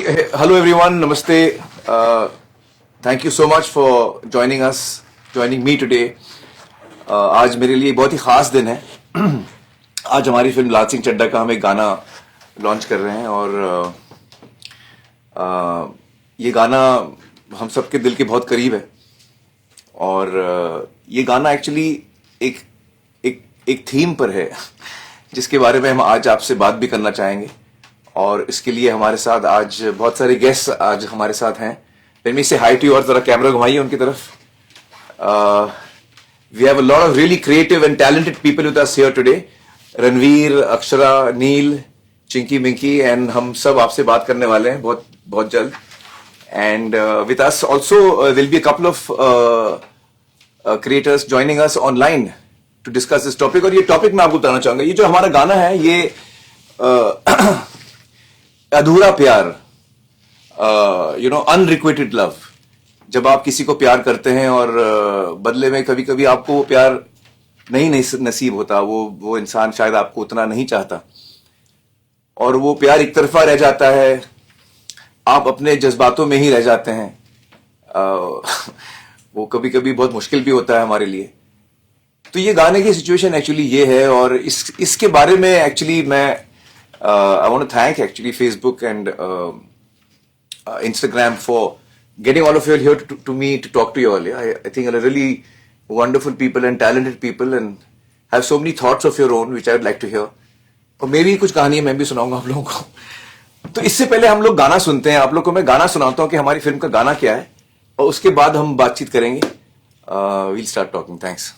hello everyone, namaste. Thank you so much for joining me today. आज मेरे लिए बहुत ही खास दिन है. आज हमारी फिल्म लाल सिंह चड्ढा का हम एक गाना लॉन्च कर रहे हैं और ये गाना हम सबके दिल के बहुत करीब है और ये गाना एक्चुअली एक थीम पर है जिसके बारे में हम आज आपसे बात भी करना चाहेंगे और इसके लिए हमारे साथ आज बहुत सारे गेस्ट आज हमारे साथ हैं. लेट मी से हाई टू यू और जरा कैमरा घुमाइए उनकी तरफ. We have a lot of really creative and talented people with us here today. Ranveer, Akshara, Neel, Chinki Minki and हम सब आपसे बात करने वाले हैं बहुत बहुत जल्द. And with us also will be a couple of creators joining us online to discuss this topic. और ये टॉपिक मैं आपको बताना चाहूंगा, ये जो हमारा गाना है ये अधूरा प्यार, अनरिक्वेटेड लव. जब आप किसी को प्यार करते हैं और बदले में कभी कभी आपको वो प्यार नहीं नसीब होता, वो इंसान शायद आपको उतना नहीं चाहता और वो प्यार एक तरफा रह जाता है, आप अपने जज्बातों में ही रह जाते हैं. वो कभी कभी बहुत मुश्किल भी होता है हमारे लिए. तो ये गाने की सिचुएशन एक्चुअली ये है और इसके बारे में एक्चुअली मैं I want to thank actually Facebook and Instagram for getting all of you here to me to talk to you all. I think you're really wonderful people and talented people and have so many thoughts of your own which I would like to hear. और मेरी कुछ कहानी मैं भी सुनाऊंगा आप लोगों को. तो इससे पहले हम लोग गाना सुनते हैं. आप लोग को मैं गाना सुनाता हूँ कि हमारी फिल्म का गाना क्या है और उसके बाद हम बातचीत करेंगे. We'll start talking. Thanks.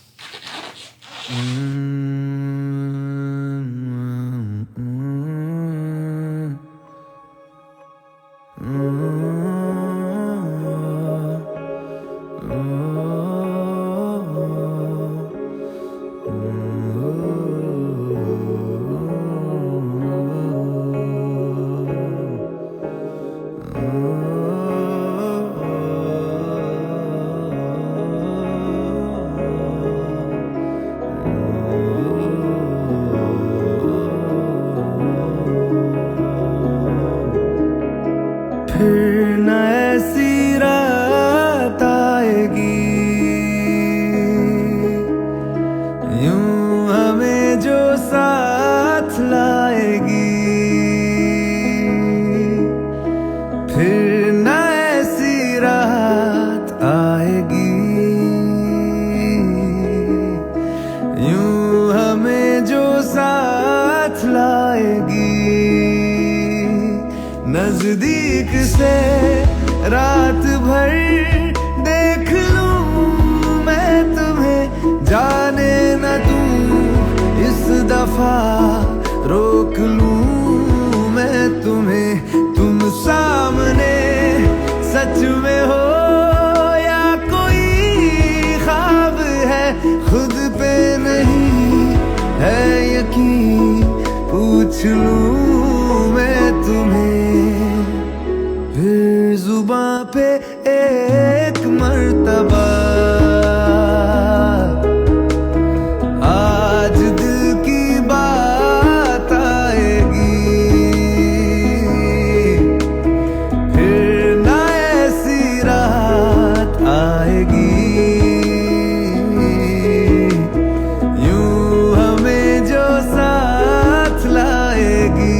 फिर न ऐसी रात आएगी यूं हमें जो साथ लाएगी. फिर न ऐसी रात आएगी यूं हमें जो साथ लाएगी. नजदीक से रात भर देख लूं मैं तुम्हें, जाने न दूं इस दफा रोक लूं मैं तुम्हें. तुम सामने सच में हो या कोई ख्वाब है, खुद पे नहीं है यकीन पूछ लूं मैं तुम्हें. फिर जुबां पे एक मर्तबा आज दिल की बात आएगी. फिर ना ऐसी रात आएगी यूं हमें जो साथ लाएगी.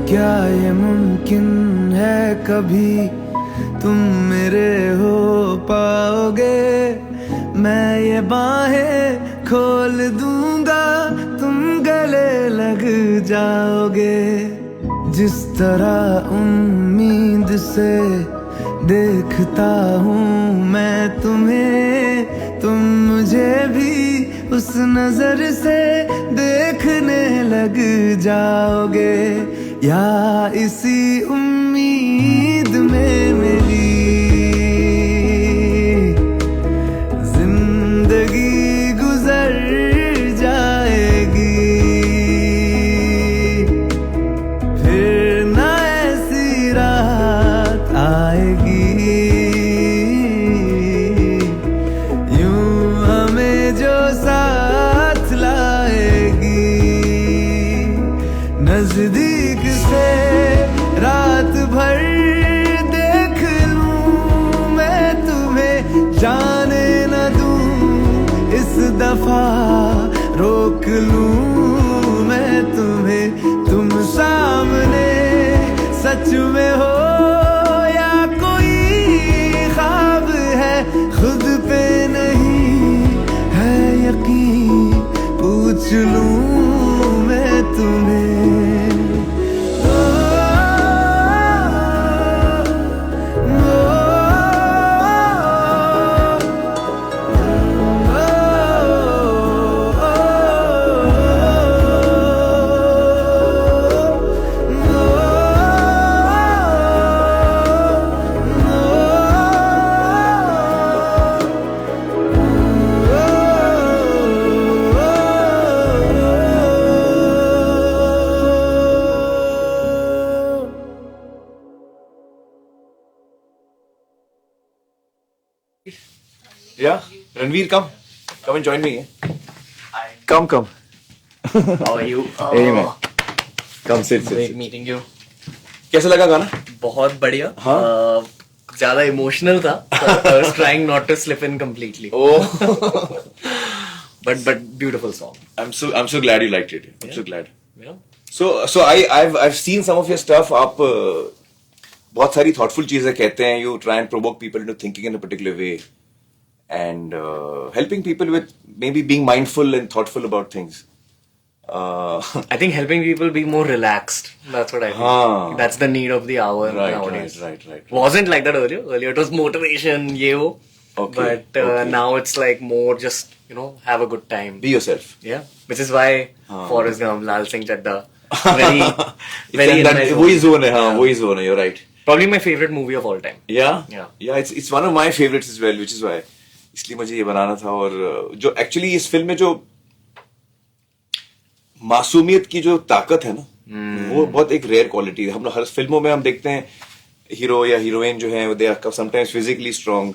क्या ये मुमकिन है कभी तुम मेरे हो पाओगे. मैं ये बाहें खोल दूंगा तुम गले लग जाओगे. जिस तरह उम्मीद से देखता हूँ मैं तुम्हें, तुम मुझे भी उस उस नजर से देखने लग जाओगे, या इसी उम्मीद में मेरी जिंदगी गुजर जाएगी, फिर ना ऐसी रात आएगी, यूं हमें जो साथ लाएगी। नजदीक से रात भर देख लूं मैं तुम्हें, जाने न दूं इस दफा रोक लूं मैं तुम्हें। तुम सामने सच में हो या कोई ख्वाब है, खुद पे नहीं है यकीन, पूछ लूं मैं तुम्हें। Yeah, Ranveer, come and join me. Come. How are you? Hey man, come sit. Great meeting you. कैसा लगा गाना? बहुत बढ़िया. हाँ? ज्यादा इमोशनल था. I was trying not to slip in completely. Oh, But beautiful song. I'm so glad you liked it. I'm so glad. Yeah. So I've seen some of your stuff. आप बहुत सारी thoughtful चीजें कहते हैं. You try and provoke people into thinking in a particular way, and helping people with maybe being mindful and thoughtful about things. I think helping people be more relaxed. That's what I think. हाँ. That's the need of the hour nowadays. Right. Wasn't like that earlier. Earlier it was motivation, ye wo. Okay, But okay. now it's like more just, have a good time. Be yourself. Yeah. Which is why Forrest Gump, Lal Singh Chadda, very Very in my zone. वही zone है, हाँ, वही zone है. You're right. Probably my favorite movie of all time. Yeah. Yeah. It's one of my favorites as well, which is why इसलिए मुझे ये बनाना था. और जो एक्चुअली इस फिल्म में जो मासूमियत की जो ताकत है ना, वो बहुत एक रेयर क्वालिटी है. हम हर फिल्मों में हम देखते हैं हीरो या हीरोइन जो है, they are sometimes physically strong,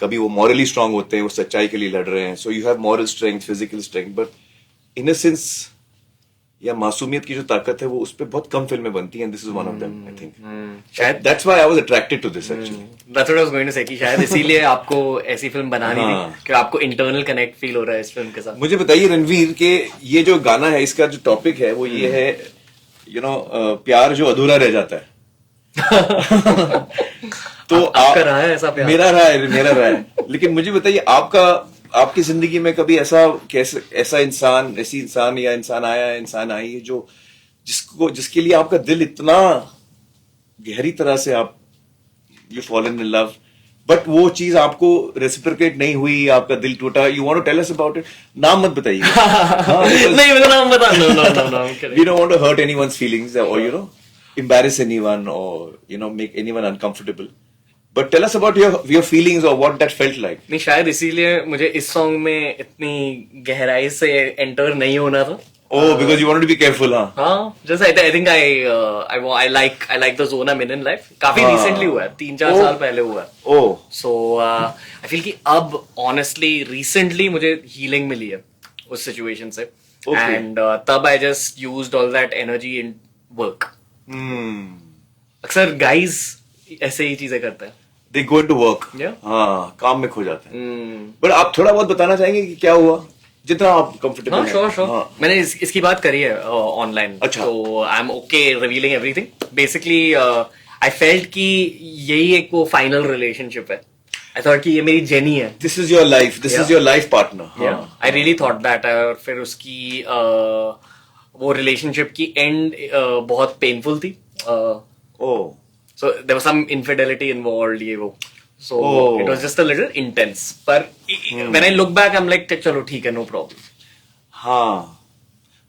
कभी वो मॉरली स्ट्रांग होते हैं, वो सच्चाई के लिए लड़ रहे हैं. So you have moral strength, physical strength, but innocence या मासूमियत की जो ताकत है वो उस पे बहुत कम फिल्में बनती हैं. This is one of them, I think. शायद that's why I was attracted to this actually. That's what I was going to say कि शायद इसीलिए आपको ऐसी फिल्म बनानी थी कि आपको इंटरनल कनेक्ट फील हो रहा है इस फिल्म के साथ. मुझे बताइए रणवीर के ये जो गाना है, इसका जो टॉपिक है वो ये है, प्यार जो अधूरा रह जाता है. तो आपका रहा है ऐसा प्यार? मेरा रहा है. लेकिन मुझे बताइए, आपकी जिंदगी में कभी ऐसा इंसान या इंसान आई है जो जिसके लिए आपका दिल इतना गहरी तरह से आप you fallen in love, but वो चीज आपको रेसिप्रोकेट नहीं हुई, आपका दिल टूटा. You want to tell us about it. नाम मत बताइए. नहीं, मेरा नाम बता. No. We don't want to hurt anyone's feelings or embarrass anyone or make anyone uncomfortable. But tell us about your feelings or what that felt like. नहीं, शायद इसीलिए मुझे इस सॉन्ग में इतनी गहराई से एंटर नहीं होना था. Oh, because you wanted to be careful, huh? हाँ, just I think I like the zone I'm in life. काफी recently हुआ है, 3-4 साल पहले हुआ है. Oh. So I feel कि अब honestly recently मुझे healing मिली है उस situation से. Okay. And तब I just used all that energy in work. अक्सर guys ऐसे ही चीजें करते हैं. They go into work. Yeah. हाँ, काम में खो जाते हैं. But आप थोड़ा बहुत बताना चाहेंगे कि क्या हुआ, जितना आप कंफर्टेबल हाँ, हैं. sure. मैंने इसकी बात करी है ऑनलाइन. अच्छा. तो I am okay revealing everything. Basically I felt कि यही एक वो फाइनल रिलेशनशिप है. आई थॉट कि ये मेरी जेनी है. This is your life. This is your life partner. I really thought that. और फिर उसकी वो रिलेशनशिप की एंड बहुत पेनफुल थी. Oh. So there was some infidelity involved, ये वो. So it was just a little intense. But when I look back, I'm like, चलो ठीक है, no problem. हाँ,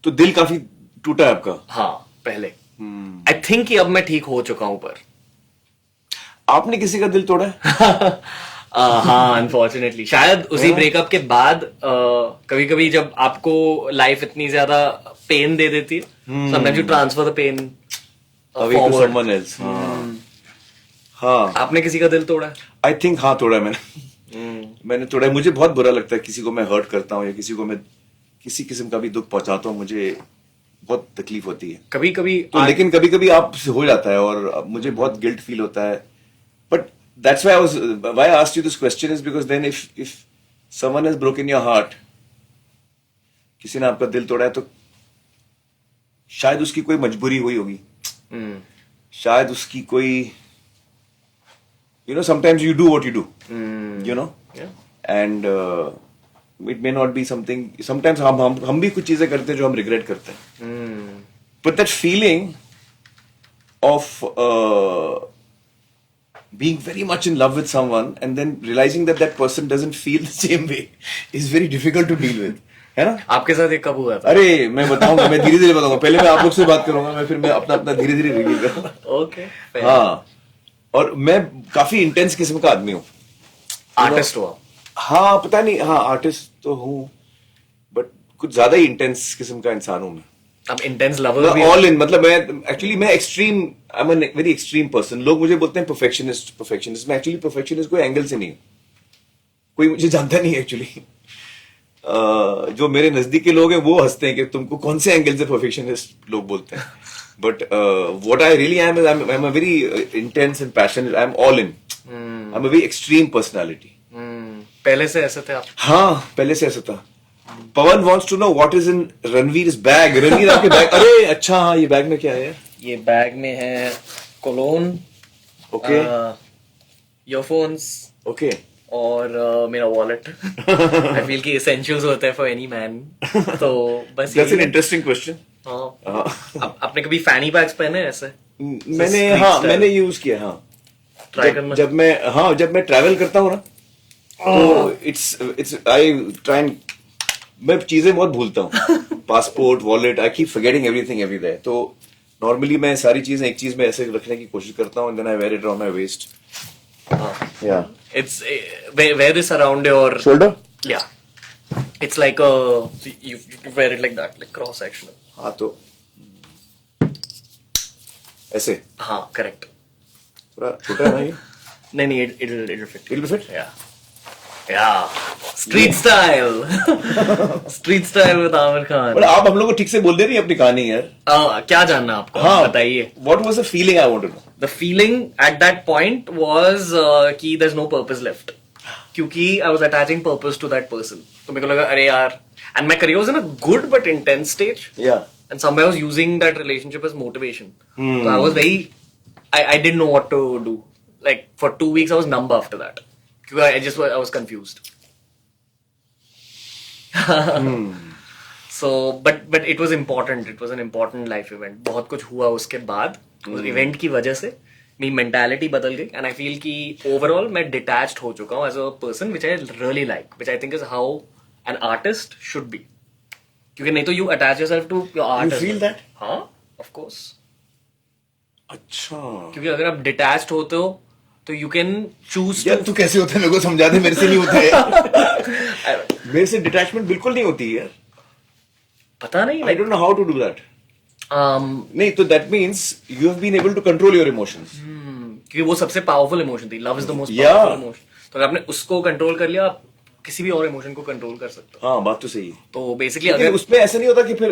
तो दिल काफी टूटा है आपका। हाँ पहले। आई थिंक कि अब मैं ठीक हो चुका हूं पर आपने किसी का दिल तोड़ा है? हाँ अनफॉर्चुनेटली शायद उसी ब्रेकअप के बाद कभी कभी जब आपको लाइफ इतनी ज्यादा पेन दे देती है, sometimes you transfer the pain Away to someone else. हाँ, आपने किसी का दिल तोड़ा है? आई थिंक हाँ तोड़ा है मैंने। मैंने तोड़ा है। मुझे बहुत बुरा लगता है किसी को मैं हर्ट करता हूँ या किसी को मैं किसी किस्म का भी दुख पहुंचाता हूँ, मुझे बहुत तकलीफ होती है। कभी कभी तो लेकिन कभी कभी आपसे हो जाता है और मुझे बहुत गिल्ट फील होता है। But that's why I asked you this question is because then if someone has broken your heart, किसी ने आपका दिल तोड़ा है, तो शायद उसकी कोई मजबूरी हुई होगी, शायद उसकी कोई sometimes you do what you do, and it may not be something, sometimes हम भी कुछ चीजें करते हैं जो हम रिग्रेट करते हैं, but that feeling of being very much in love with someone and then realizing that that person doesn't feel the same way is very difficult to deal with, है ना? आपके साथ एक कब हुआ था? अरे मैं बताऊंगा, मैं धीरे धीरे बताऊंगा, पहले मैं आप लोग से बात करूंगा, मैं फिर मैं अपना धीरे धीरे रिवील करूंगा। ओके। हाँ, और मैं काफी इंटेंस किस्म का आदमी हूँ। आर्टिस्ट हुआ? हाँ पता नहीं, हाँ आर्टिस्ट तो हूँ बट कुछ ज्यादा ही इंटेंस किस्म का इंसान हूँ मैं। अब इंटेंस लवर भी? ऑल इन, मतलब मैं extreme, I am a very extreme person. लोग मुझे बोलते हैं परफेक्शनिस्ट। मैं एक्चुअली परफेक्शनिस्ट कोई एंगल से नहीं हूँ, कोई मुझे जानता नहीं एक्चुअली। जो मेरे नजदीक के लोग हैं वो हंसते हैं कि तुमको कौन से एंगल से परफेक्शनिस्ट लोग बोलते हैं। But what I really am, I am a very intense and passionate, I am all in, I am a very extreme personality. पहले से ऐसे थे आप? हाँ पहले से ऐसा था। पवन wants to know what is in रणवीर's bag. Ranveer आपके बैग, अरे अच्छा हाँ, ये बैग में क्या है? ये बैग में है कोलोन, ओके, ईयरफोन्स, ओके, और मेरा वॉलेट। आई फील कि एसेंशियल्स होते हैं फॉर एनी मैन, तो बस That's an interesting question. हाँ। आपने कभी फैनी बैग्स पहने हैं ऐसे? मैंने यूज किया, हाँ। ट्राई करना। जब मैं ट्रैवल करता हूँ ना, तो इट्स आई ट्राई एंड, मैं चीजें बहुत भूलता हूँ, passport, wallet, I keep forgetting everything everywhere. तो नॉर्मली मैं सारी चीजें एक चीज में ऐसे रखने की कोशिश करता हूँ, and then I wear it around my waist. या it's wear this around your shoulder. Yeah, it's like a you wear it like that, like cross sectional. हाँ, तो ऐसे हाँ करेक्ट। थोड़ा छोटा है ना ये? नहीं it'll fit. It'll fit? Yeah, street style. Street style with Amir Khan. But आप हम लोग को ठीक से बोल दे रही है अपनी कहानी यार। क्या जानना आपको? हाँ बताइए। What was the feeling? I want to know. The feeling at that point was कि there's no purpose left, क्योंकि I was attaching purpose to that person. तो मेरे को लगा अरे यार, and my career was in a good but intense stage. Yeah. And somewhere I was using that relationship as motivation. So I was I didn't know what to do. Like for 2 weeks I was numb after that. Because I was confused. So, but it was important. It was an important life event. बहुत कुछ हुआ उसके बाद, उस event की वजह से मेरी mentality बदल गई, and I feel कि overall मैं detached हो चुका हूँ as a person, which I really like, which I think is how an artist should be. क्योंकि नहीं तो you attach yourself to your art. You feel that? हाँ, of course. अच्छा, क्योंकि अगर आप detached होते हो तो you can choose to. यार तू कैसे होता है मेरे को समझा दे, मेरे से नहीं होता है। मेरे से डिटैचमेंट बिल्कुल नहीं होती है यार। पता नहीं, I don't know how to do that. नहीं तो that means you have been able to control your emotions. क्योंकि वो सबसे पावरफुल इमोशन थी, love is the most Yeah. Powerful emotion. तो अगर आपने उसको कंट्रोल कर लिया, आप किसी भी और इमोशन को कंट्रोल कर सकते हो। हाँ बात तो सही है। तो बेसिकली लेकिन अगर उसमें ऐसा नहीं होता कि फिर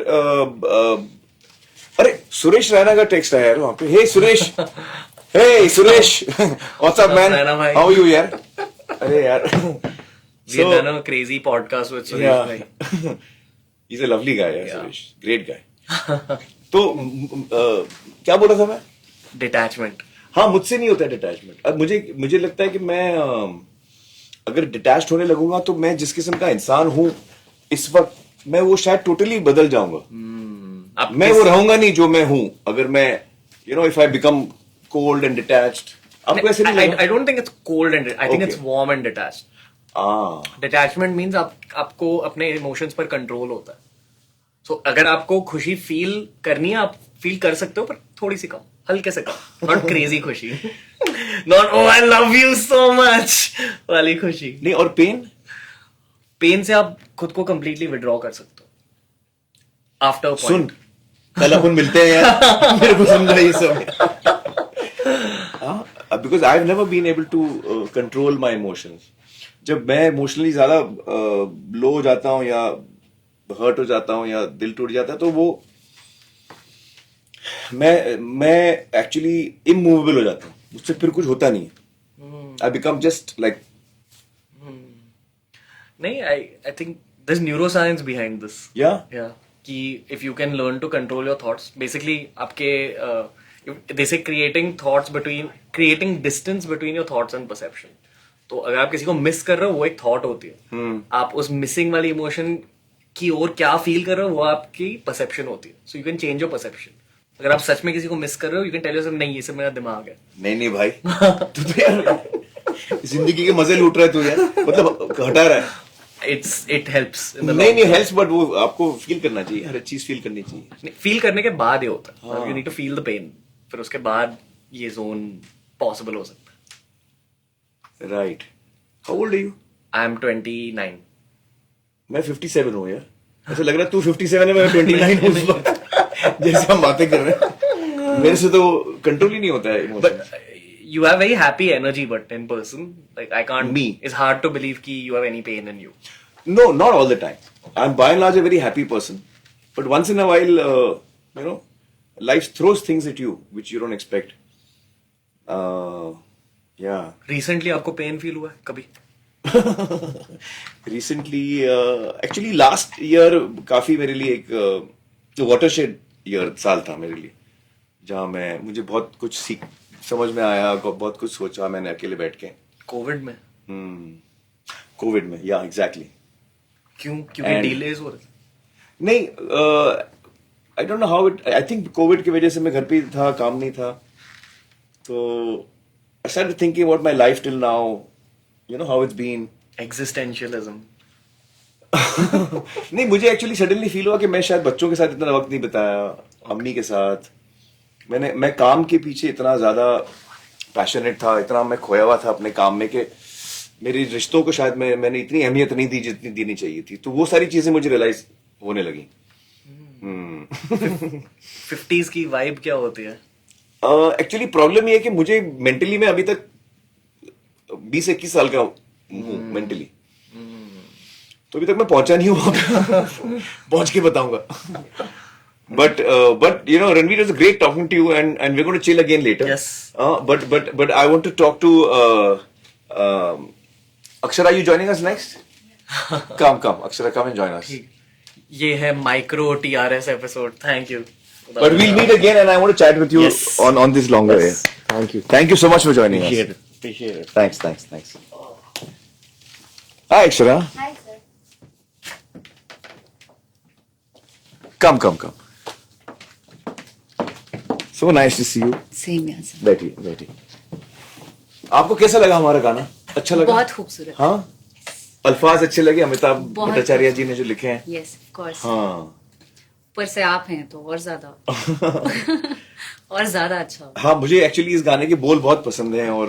अरे सुरेश रैना का टेक्स्ट है यार वहाँ पे, hey Suresh, hey Suresh, what's up man, Raina भाई? हाउ आर यू यार? अरे यार we had done a crazy podcast with Suresh yeah. bhai. He's a lovely guy, Yeah. Suresh, great guy. तो क्या बोल रहा था मैं? Detachment. हाँ, मुझसे नहीं होता है डिटैचमेंट। अब मुझे लगता है कि मैं अगर डिटैच्ड होने लगूंगा तो मैं जिस किस्म का इंसान हूँ इस वक्त, मैं वो शायद टोटली बदल जाऊंगा। आप मैं वो रहूंगा नहीं जो मैं हूँ अगर मैं if I become cold and detached. आपको ऐसे नहीं लगता? I don't think it's cold and I think Okay. it's warm and detached. Detachment means आपको अपने इमोशंस पर कंट्रोल होता है। सो अगर आपको खुशी फील करनी है, आप फील कर सकते हो, पर थोड़ी सी कम, हल्के से कम, नॉट क्रेजी खुशी, not oh I love you so much वाली खुशी। नहीं, और पेन से आप खुद को कंप्लीटली विड्रॉ कर सकते हो आफ्टर सुन, कल अपन मिलते हैं यार, मेरे को समझा ये सब। Because I have never been able to control my emotions. जब मैं इमोशनली ज्यादा लो हो जाता हूँ या हर्ट हो जाता हूँ या दिल टूट जाता है, तो वो मैं एक्चुअली इमूवेबल हो जाता हूँ, मुझसे फिर कुछ होता नहीं है। आई बिकम जस्ट लाइक, नहीं, I think there's neuroscience behind this. या कि if you can learn to control your thoughts, basically आपके they say creating distance between your thoughts and perception. तो अगर आप किसी को मिस कर रहे हो, वो एक थॉट होती है। आप उस मिसिंग वाली इमोशन की ओर क्या फील कर रहे हो, वो आपकी परसेप्शन होती है। So you can change your perception. अगर आप सच में किसी को मिस कर रहे हो, यू कैन टेल योरसेल्फ नहीं, ये सब मेरा दिमाग है। नहीं भाई, तू तो यार जिंदगी के मजे लूट रहा है तू यार, मतलब हटा रहा है। It helps. नहीं हेल्प्स, बट वो आपको फील करना चाहिए, हर चीज फील करनी चाहिए। फील करने के बाद ये होता है, you need to feel the pain, फिर उसके बाद ये जोन पॉसिबल हो सकता है। Right. How old are you? I am 29. मैं 57 हूँ यार। ऐसा लग रहा है तू 57 है, मैं 29 हूँ इस वक्त। जैसे हम बातें कर रहे हैं, मेरे से तो कंट्रोल ही नहीं होता है emotions. You have very happy energy, but in person, like I can't. Me. It's hard to believe कि you have any pain in you. No, not all the time. I'm by and large a very happy person, but once in a while, life throws things at you which you don't expect. Yeah. Recently आपको pain feel हुआ है कभी? Recently, actually last year काफी मेरे लिए एक watershed year साल था मेरे लिए, जहाँ मुझे बहुत कुछ समझ में आया, बहुत कुछ सोचा मैंने अकेले बैठ के। कोविड में? कोविड में, या एग्जैक्टली। क्योंकि डिलेज हो रहे थे? नहीं, आई don't know how it, I think Covid की वजह से मैं घर पे था, काम नहीं था, तो I started thinking about my life till now, you know how it's been. Existentialism. नहीं, मुझे एक्चुअली सडनली फील हुआ कि मैं शायद बच्चों के साथ इतना वक्त नहीं बिताया, अम्मी के साथ। मैं काम के पीछे इतना ज्यादा पैशनेट था, इतना मैं खोया हुआ था अपने काम में कि मेरे रिश्तों को शायद मैंने इतनी अहमियत नहीं दी जितनी देनी चाहिए थी। तो वो सारी चीजें मुझे रियलाइज होने लगी। 50s की वाइब क्या होती है? एक्चुअली प्रॉब्लम ये है कि मुझे मेंटली, मैं अभी तक 20-21 साल का हूँ मेंटली, तो अभी तक मैं पहुंचा नहीं हूँ। पहुंच के बताऊंगा। But you know, Ranveer, it was great talking to you, and we're going to chill again later. Yes. But I want to talk to Akshara. Are you joining us next? Come, Akshara, come and join us. ये है micro TRS episode. Thank you. But we'll meet again, and I want to chat with you Yes. on this longer. Yes. Yeah. Thank you so much for joining us. Appreciate it. Thanks. Hi, Akshara. Hi, sir. Come. So nice to see you. Same here, sir. बैठिए। आपको कैसा लगा हमारा गाना? अच्छा लगा? बहुत खूबसूरत। हाँ, अल्फाज अच्छे लगे अमिताभ बहुत भट्टाचार्य जी ने जो लिखे हैं। Yes, of course. हाँ, ऊपर से आप हैं तो और ज्यादा और ज्यादा अच्छा। हाँ, मुझे एक्चुअली इस गाने के बोल बहुत पसंद हैं, और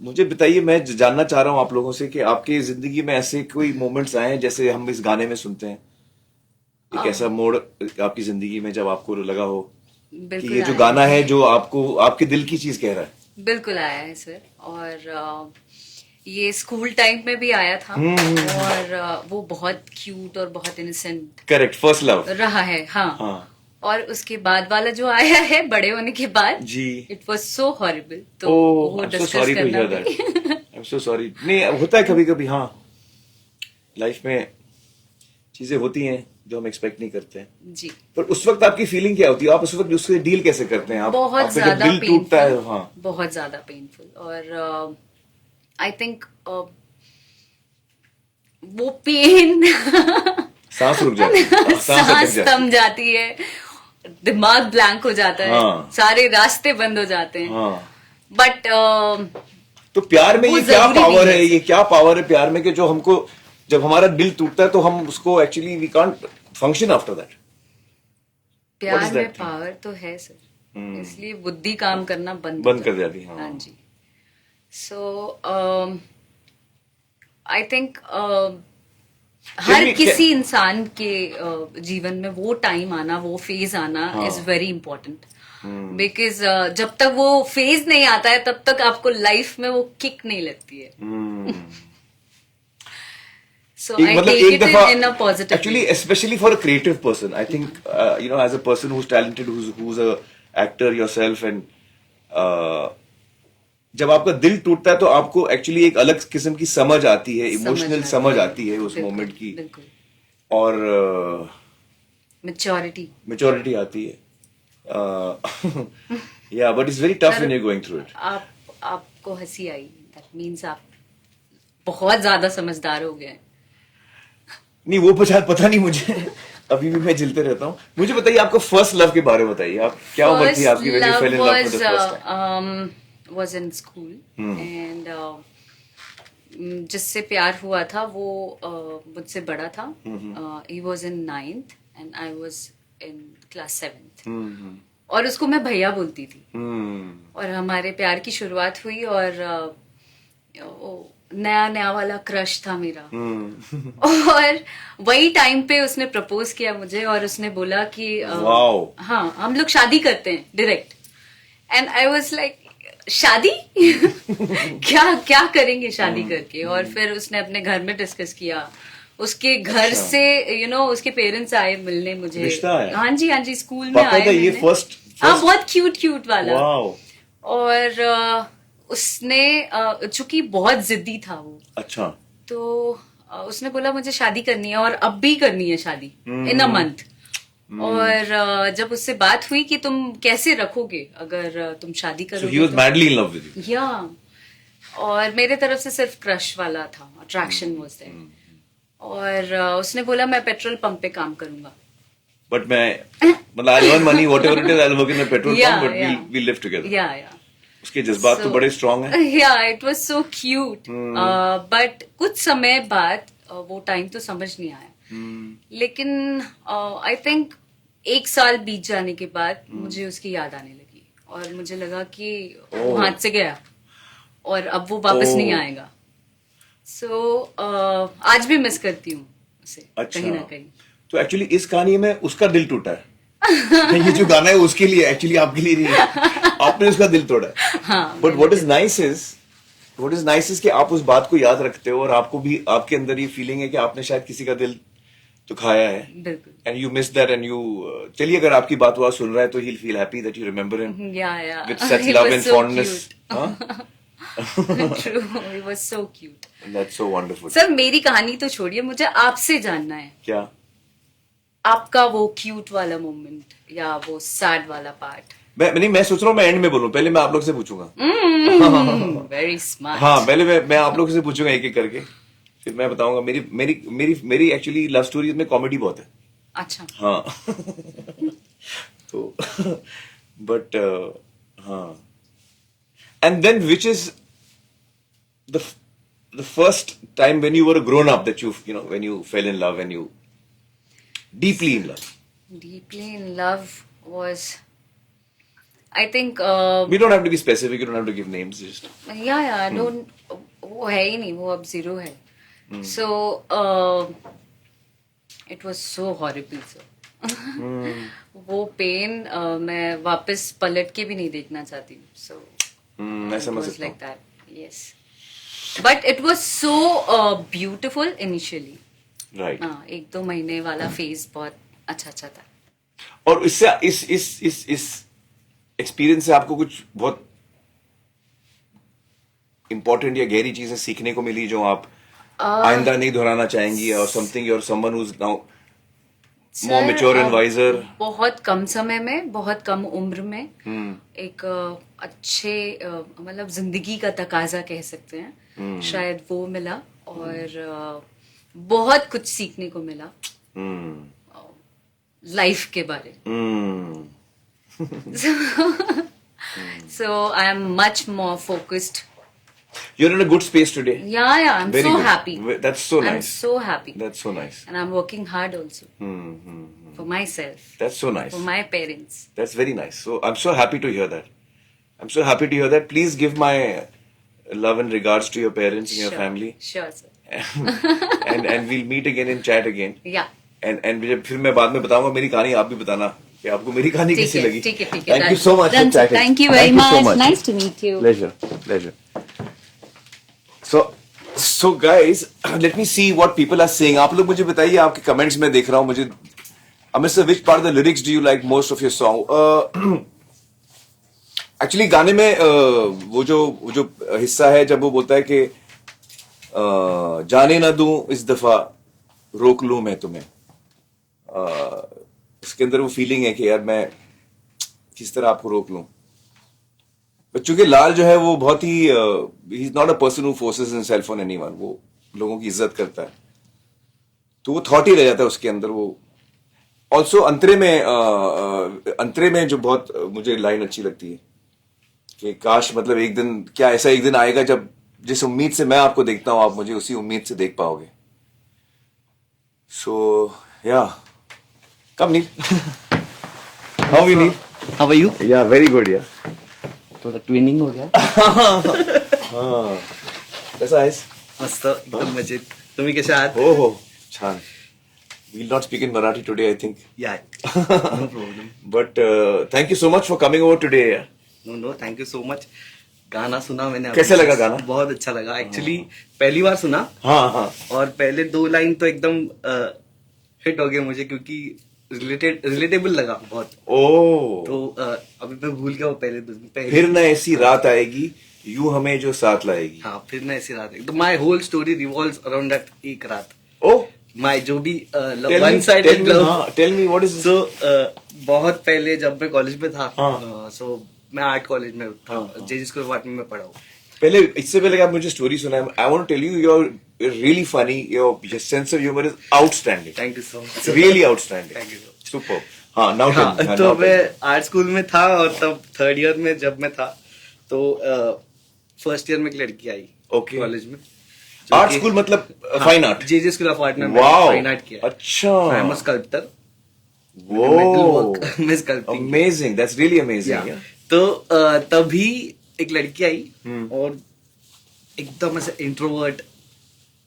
मुझे बताइए, मैं जानना चाह रहा हूँ आप लोगों से कि आपकी जिंदगी में ऐसे कोई मोमेंट्स आए हैं जैसे हम इस गाने में सुनते हैं, एक ऐसा मोड़ आपकी जिंदगी में जब आपको लगा हो कि ये जो गाना है जो आपको आपके दिल की चीज कह रहा है? बिल्कुल आया है सर, और ये स्कूल टाइम में भी आया था, और वो बहुत क्यूट और बहुत इनोसेंट करेक्ट, फर्स्ट लव रहा है। हाँ। और उसके बाद वाला जो आया है बड़े होने के बाद जी, इट वाज सो हॉरिबल, तो वो डिस्कस करना भी। आई एम सो सॉरी। नहीं, होता है कभी कभी, हाँ, लाइफ में चीजें होती हैं जो हम एक्सपेक्ट नहीं करते हैं जी। पर उस वक्त आपकी फीलिंग क्या होती है? आप उस वक्त उससे डील कैसे करते हैं? बहुत आपका जब ज्यादा दिल टूटता है, हाँ, बहुत ज्यादा पेनफुल, और आई थिंक वो पेन सांस रुक जाती है, सांस थम जाती है, दिमाग ब्लैंक हो जाता है, हाँ। सारे रास्ते बंद हो जाते हैं। हाँ। बट तो प्यार में वो ये क्या जरूरी पावर नहीं है, ये क्या पावर है प्यार में कि जो हमको जब हमारा दिल टूटता है तो हम उसको actually we can't function after that. What प्यार is में that? पावर तो है सर, इसलिए बुद्धि काम करना बंद कर जाती है. हाँ जी. सो आई थिंक हर we- किसी इंसान के जीवन में वो टाइम आना, वो फेज आना इज वेरी इंपॉर्टेंट. बिकॉज जब तक वो फेज नहीं आता है तब तक आपको लाइफ में वो किक नहीं लगती है. So I मतलब take एक it दफा in a positive actually way. especially for a creative person I think as a person who's talented who's a actor yourself and जब आपका दिल टूटता है तो आपको एक्चुअली एक अलग किस्म की समझ आती है, इमोशनल समझ आती है उस बिल्कुल, मोमेंट की, बिल्कुल. और मेच्योरिटी आती है. या but it's very tough when you going through it. आपको हंसी आई, दैट मीन्स आप बहुत ज्यादा समझदार हो गए. नहीं वो पता नहीं मुझे. अभी भी मैं झिलते रहता हूँ. मुझे बताइए आपको फर्स्ट लव के बारे में बताइए. आप क्या उम्र थी आपकी when you fell in love for the first time? was in school and जिससे प्यार हुआ था वो मुझसे बड़ा था. he was in 9th and I was in class 7th. और उसको मैं भैया बोलती थी. और हमारे प्यार की शुरुआत हुई और नया वाला क्रश था मेरा. और वही टाइम पे उसने प्रपोज किया मुझे और उसने बोला कि वाओ. हाँ हम लोग शादी करते हैं direct. And I was like शादी क्या करेंगे शादी करके. और फिर उसने अपने घर में डिस्कस किया. उसके घर से उसके पेरेंट्स आए मिलने मुझे. रिश्ता आया? हाँ जी स्कूल में आए ये मिलने. फर्स्ट. हाँ बहुत क्यूट वाला. वाओ. और उसने चूंकि बहुत जिद्दी था वो, अच्छा. तो उसने बोला मुझे शादी करनी है और अब भी करनी है शादी इन अ मंथ. और जब उससे बात हुई कि तुम कैसे रखोगे अगर तुम शादी So he करोगे was madly in love with you. या. और मेरे तरफ से सिर्फ क्रश वाला था, अट्रैक्शन वाज देयर. और उसने बोला मैं पेट्रोल पंप पे काम करूंगा. But मैं मतलब I earn money whatever it is I'll work in a petrol Yeah, pump but yeah. we'll live together. या उसके जज्बात तो बड़े स्ट्रांग हैं. या it was so cute. But कुछ समय बाद वो टाइम तो समझ नहीं आया. लेकिन आई थिंक 1 साल बीत जाने के बाद मुझे उसकी याद आने लगी और मुझे लगा कि वो हाथ से गया और अब वो वापस नहीं आएगा. सो आज भी मिस करती हूँ उसे. अच्छा. कहीं ना कहीं. तो एक्चुअली इस कहानी में उसका दिल टूटा है. ये जो गाना है उसके लिए, एक्चुअली आपके लिए नहीं है. आपने उसका दिल तोड़ा है. हाँ. But what is nice is कि आप उस बात को याद रखते हो और आपको भी आपके अंदर ये फीलिंग है कि आपने शायद किसी का दिल तो खाया है. बिल्कुल. And you miss that and you चलिए अगर आपकी बात हुआ सुन रहा है तो ही feel happy that you remember him या with such He love was and so fondness. True. He was so cute. That's so wonderful. Sir मेरी कहानी तो छोड़िए, मुझे आपसे जानना है क्या आपका वो क्यूट वाला मोमेंट या वो सैड वाला पार्ट. मैं सोच रहा हूँ मैं एंड में बोलूं. पहले मैं आप लोग से पूछूंगा. Very smart. हाँ पहले मैं आप लोग से पूछूंगा एक एक करके, फिर मैं बताऊंगा. मेरी एक्चुअली लव स्टोरीज में कॉमेडी बहुत है. अच्छा. हाँ. तो बट हाँ. And then which is the first time when you were a grown up that when you fell in love and you deeply in love. Deeply in love was, I think. We don't have to be specific. You don't have to give names. Just Yeah. I don't. वो है ही नहीं, वो अब zero है. So it was so horrible, sir. वो pen मैं वापस पलट के भी नहीं देखना चाहती हूँ. So मैं समझ it was सकता like हूँ. that. Yes. But it was so beautiful initially. Right. 1-2 महीने वाला फेज बहुत अच्छा था. और इससे इस एक्सपीरियंस से आपको कुछ बहुत इंपॉर्टेंट या गहरी चीजें सीखने को मिली जो आप आइंदा नहीं दोहराना चाहेंगी, और something your someone who is now more mature and wiser. बहुत कम समय में, बहुत कम उम्र में एक अच्छे मतलब जिंदगी का तकाजा कह सकते हैं, शायद वो मिला. और बहुत कुछ सीखने को मिला लाइफ के बारे. So I am much more focused. You're in a good space today. Yeah, I'm Very so good. happy. That's so I'm nice. so happy. That's so nice. And I'm working hard also for myself, That's so nice. for my parents. That's very nice. So I'm so happy to hear that. I'm so happy to hear that. Please give my love and regards to your parents and your Sure. family. Sure, sir. and we'll meet again and chat again. Yeah. And जब फिर मैं बाद में बताऊंगा मेरी कहानी, आप भी बताना कि आपको मेरी कहानी ठीक कैसी है, लगी. ठीक है, ठीक है. Thank you Done. so much Done, for sir. chatting. Thank you very so much. Nice to meet you. Pleasure. So guys, let me see what people are saying. आप लोग मुझे बताइए, आपके कमेंट्स में देख रहा हूँ मुझे. Amit sir, which part of the lyrics do you like most of your song? Actually गाने में वो जो हिस्सा है जब वो बोलता है कि जाने ना दूं इस दफा रोक लूं मैं तुम्हें, उसके अंदर वो फीलिंग है कि यार मैं किस तरह आपको रोक लूं. पर चूंकि लाल जो है वो बहुत ही he is not a person who forces himself on anyone, वो लोगों की इज्जत करता है, तो वो थॉट ही रह जाता है उसके अंदर. वो ऑल्सो अंतरे में जो बहुत मुझे लाइन अच्छी लगती है कि काश मतलब एक दिन, क्या ऐसा एक दिन आएगा जब जिस उम्मीद से मैं आपको देखता हूं आप मुझे उसी उम्मीद से देख पाओगे. So yeah come Neil, how you Neil? How are you? Yeah very good yeah. थोड़ा ट्विनिंग हो गया. कैसा आहेस? मस्त एकदम मजेत. तुम्ही कसे आहात? हो छान. We'll not speak in Marathi today, I think. या no problem. But thank you so much for coming over today. No thank you so much. गाना सुना मैंने. कैसे लगा गाना? बहुत अच्छा लगा एक्चुअली. पहली बार सुना हाँ. और पहले 2 लाइन तो एकदम हिट हो गए मुझे, क्योंकि रिलेटेबल लगा बहुत. ओ. तो अभी मैं भूल गया वो पहले. फिर न ऐसी रात आएगी यूं हमें जो साथ लाएगी. हाँ, फिर ना ऐसी रात. तो my whole story revolves around that एक रात. ओ. माई जो भी one sided love. Tell me what is. So बहुत पहले जब मैं कॉलेज में था, हाँ. सो मैं आर्ट कॉलेज में था, जे स्कूल अपार्टमेंट में पढ़ा हूँ. पहले इससे पहले कि आप मुझे स्टोरी सुनाएं, I want to tell you your really funny, your sense of humour is outstanding. Thank you so much. Really outstanding. Thank you. Super. हाँ, नाउ टेल. तो मैं आर्ट स्कूल में था और तब 3rd ईयर में जब मैं था तो फर्स्ट ईयर में एक लड़की आई Okay. कॉलेज में. आर्ट स्कूल मतलब फाइन आर्ट. जे स्कूल अपार्टमेंट में वाओ. फाइन आर्ट किया. अच्छा. आई एम अ स्कल्पटर. वो में sculpting. Amazing. That's really amazing. तो तभी एक लड़की आई और एकदम ऐसे introvert.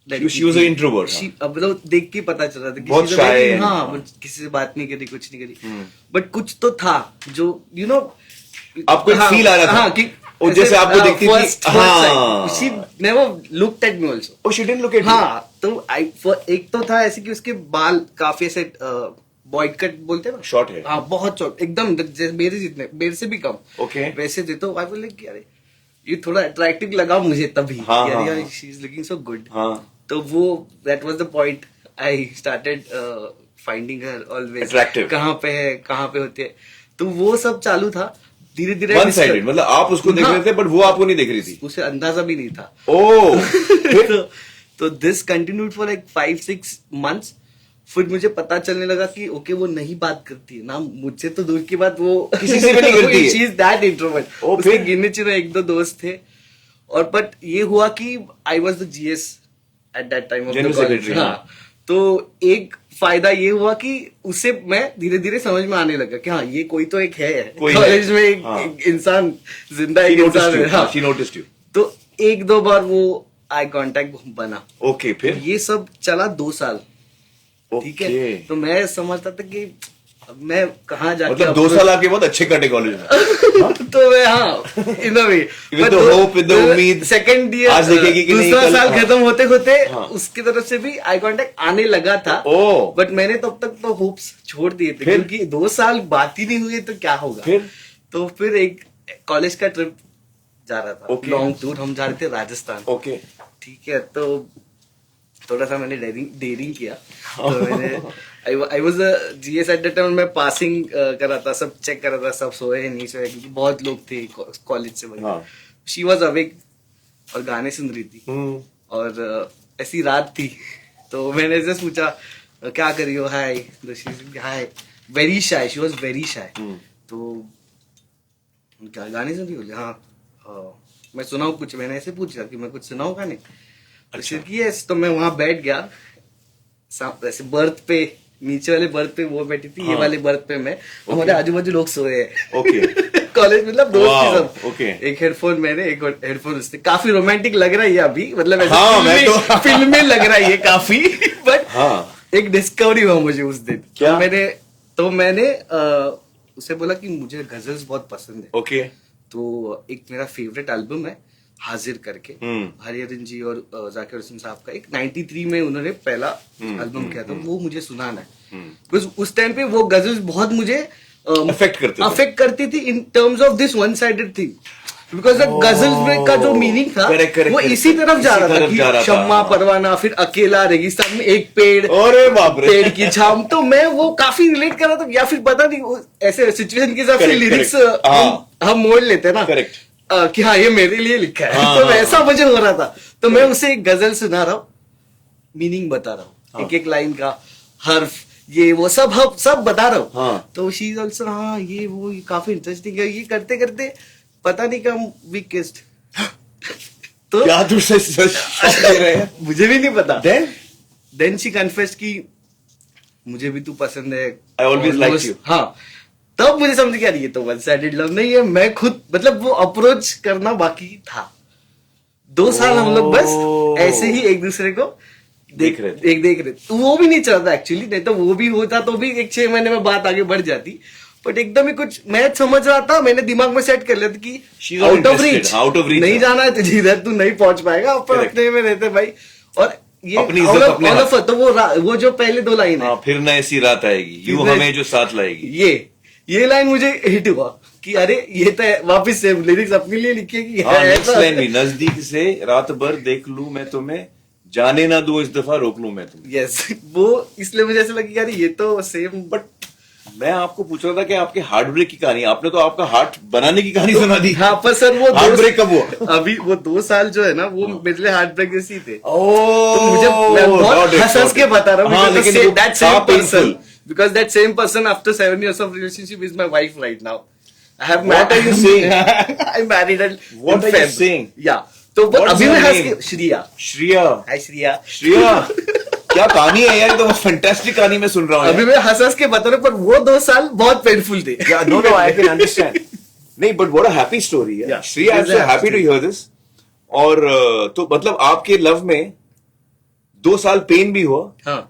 She was an introvert. अब लोग देख के पता चल रहा था कि बहुत she's a shy very- है. हाँ, वो किसी से बात नहीं करी, कुछ नहीं करी. बट कुछ तो था जो यू नो आपको एक feel आ रहा था. हाँ, कि और जैसे आपको देखती थी. हाँ. She never looked at me also. Oh, she didn't look at you. हाँ, तो एक तो था ऐसे कि उसके बाल काफी ऐसे बॉयड कट बोलते हैं ना. Short है. हाँ, बहुत शॉर्ट एकदम, जैसे मेरे जितने, मेरे से भी कम. Okay. वैसे थे. तो आई वाज लाइक अरे ये थोड़ा अट्रैक्टिव लगा मुझे तभी. हाँ, हाँ, यार हाँ. She is looking so good. हाँ. तो वो that was the point. I started finding her always. Attractive. कहाँ पे है, कहाँ पे होती है. तो वो सब चालू था. धीरे धीरे One sided, मतलब आप उसको देख हाँ. रहे थे बट वो आपको नहीं देख रही थी. उसे अंदाजा भी नहीं था. ओह. तो this continued for like 5-6 months. फिर मुझे पता चलने लगा कि ओके वो नहीं बात करती है ना मुझसे, तो दूर की बात वो किसी से भी नहीं करती है. She is that introvert. ओ, उसके फिर? गिने चुने 1-2 दोस्त थे. और बट ये हुआ कि I was the GS at that time of General the college. secretary, हाँ. तो एक फायदा ये हुआ कि उसे मैं धीरे धीरे समझ में आने लगा कि हाँ ये कोई तो एक है कोई कॉलेज है. में एक, हाँ. एक इंसान जिंदा She एक noticed इंसान you. है. हाँ. She noticed you. तो 1-2 बार वो आई कांटेक्ट बना. ओके. फिर. ये सब चला 2 साल. ठीक है. Okay. तो मैं समझता था कि अब मैं कहाँ जाके मतलब 2 साल आपके बहुत अच्छे कटे कॉलेज में. तो मैं हाँ in the way With the hope, with the उम्मीद. सेकंड ईयर आज देखेगी कि नहीं, दूसरा कल- साल हाँ. खत्म होते होते हाँ. उसकी तरफ से भी आई कांटेक्ट आने लगा था. ओह. बट मैंने तब तक तो होप्स छोड़ दिए थे, फिर? क्योंकि 2 साल बात ही नहीं हुई तो क्या होगा. फिर? तो फिर एक कॉलेज का ट्रिप जा रहा था. Okay. Long tour. हम जा रहे थे राजस्थान. ओके. ठीक है. तो थोड़ा सा मैंने डेयरिंग किया. तो मैंने I was GS at the time. मैं पासिंग कर रहा था, सब चेक कर रहा था, सब सोए नहीं सोए, क्योंकि बहुत लोग थे कॉलेज से. हाँ. शी वाज अवेक और गाने सुन रही थी. और ऐसी रात थी. तो मैंने ऐसे पूछा क्या कर रही हो. Hi. Hi. Very shy. She was very shy. तो क्या गाने सुन रही हो. हाँ. मैं सुनाऊं कुछ, मैंने ऐसे पूछा कि मैं कुछ सुनाऊं गाने, तो she said, yes, तो मैं वहां बैठ गया, ऐसे बर्थ पे, नीचे वाले बर्थ पे वो बैठी थी, ये वाले बर्थ पे मैं, हमारे आजू बाजू लोग सोए हैं। ओके कॉलेज मतलब दोस्त ही सब। ओके। एक हेडफोन मैंने, एक हेडफोन उसने। काफी रोमांटिक लग रहा है ये अभी, मतलब ऐसे हाँ, मैं तो फिल्म में लग रहा है ये काफी, बट हाँ। एक डिस्कवरी हुआ मुझे उस दिन। क्या? तो मैंने उसे बोला कि मुझे गजल्स बहुत पसंद है। ओके। तो एक मेरा फेवरेट एल्बम है हाजिर करके, हरिहरन जी और जाकिर हुसैन साहब का, एक 93 में उन्होंने पहला एल्बम किया था, वो मुझे सुनाना है। बिकॉज उस टाइम पे वो गजल्स बहुत मुझे अफेक्ट करती थी in terms of this one sided thing, because ghazals का जो मीनिंग था वो इसी तरफ जा रहा था कि शम्मा परवाना, फिर अकेला, रेगिस्तान में एक पेड़, अरे बाप रे, पेड़ की छाम। तो मैं वो काफी रिलेट कर रहा था, या फिर पता नहीं ऐसे सिचुएशन के हिसाब से लिरिक्स हम मोड़ लेते हैं ना, करेक्ट, कि हाँ ये मेरे लिए लिखा है। तो वैसा मुझे हो रहा था, तो मैं उसे एक गजल सुना रहा हूँ, मीनिंग बता रहा हूँ, एक एक लाइन का हर्फ, ये वो सब बता रहा हूँ। तो शी इज ऑल्सो, हाँ ये वो, ये काफी इंटरेस्टिंग है। ये करते करते पता नहीं कब वी किस्ड। तो क्या दूसरे दे रहे हैं? मुझे भी नहीं पता। देन शी कन्फेस्ड कि मुझे भी तू पसंद है, I always liked you. हाँ, तब मुझे समझ गया ये तो वन साइडेड लव नहीं है, मैं खुद मतलब वो अप्रोच करना बाकी था। 2 साल हम लोग बस ऐसे ही एक दूसरे को देख रहे। तो वो भी नहीं चलता एक्चुअली, नहीं तो वो भी होता तो भी एक 6 महीने में बात आगे बढ़ जाती। बट एकदम ही कुछ मैं समझ रहा था, मैंने दिमाग में सेट कर लिया था कि आउट ऑफ रीच नहीं जाना है तुझे, इधर तू नहीं पहुंच पाएगा, अपन अपने में रहते भाई। और ये अपनी इज्जत अपने हाथ। तो वो जो पहले 2 लाइन है, फिर न ऐसी रात आएगी, यूं हमें जो साथ लाएगी, ये लाइन मुझे हिट हुआ कि अरे ये तो वापिस सेम लिरिक्स अपने लिए लिखी है कि नेक्स्ट लाइन भी, नजदीक से रात भर देख लूं मैं तुम्हें, जाने ना दो इस दफा रोक लूं मैं तुम्हें। यस, वो इसलिए मुझे ऐसा लगा यार ये तो सेम। बट मैं आपको पूछ रहा था कि आपके हार्ट ब्रेक की कहानी, आपने तो आपका हार्ट बनाने की कहानी सुना दी। हाँ, पर सर वो हार्ट ब्रेक कब हुआ? अभी वो 2 साल जो है ना, वो मेरे लिए हार्ट ब्रेक जैसे ही थे। तो मुझे मैं बहुत हंस के बता रहा हूँ, लेकिन that same person, because that same person after 7 years of relationship is my wife right now. I have What are you saying? I married her. What are you saying? Yeah. तो अभी मैं हंस के, श्रिया, हाय श्रिया, क्या कहानी है यार, तो फैंटास्टिक कहानी मैं सुन रहा हूँ। अभी मैं हंस के बता रहा हूँ, पर वो 2 साल बहुत पेनफुल थे। No, I can understand. नहीं, but what a happy story है। Shriya, I'm so happy to hear this. और तो मतलब आपके लव में 2 साल पेन भी हुआ। हाँ,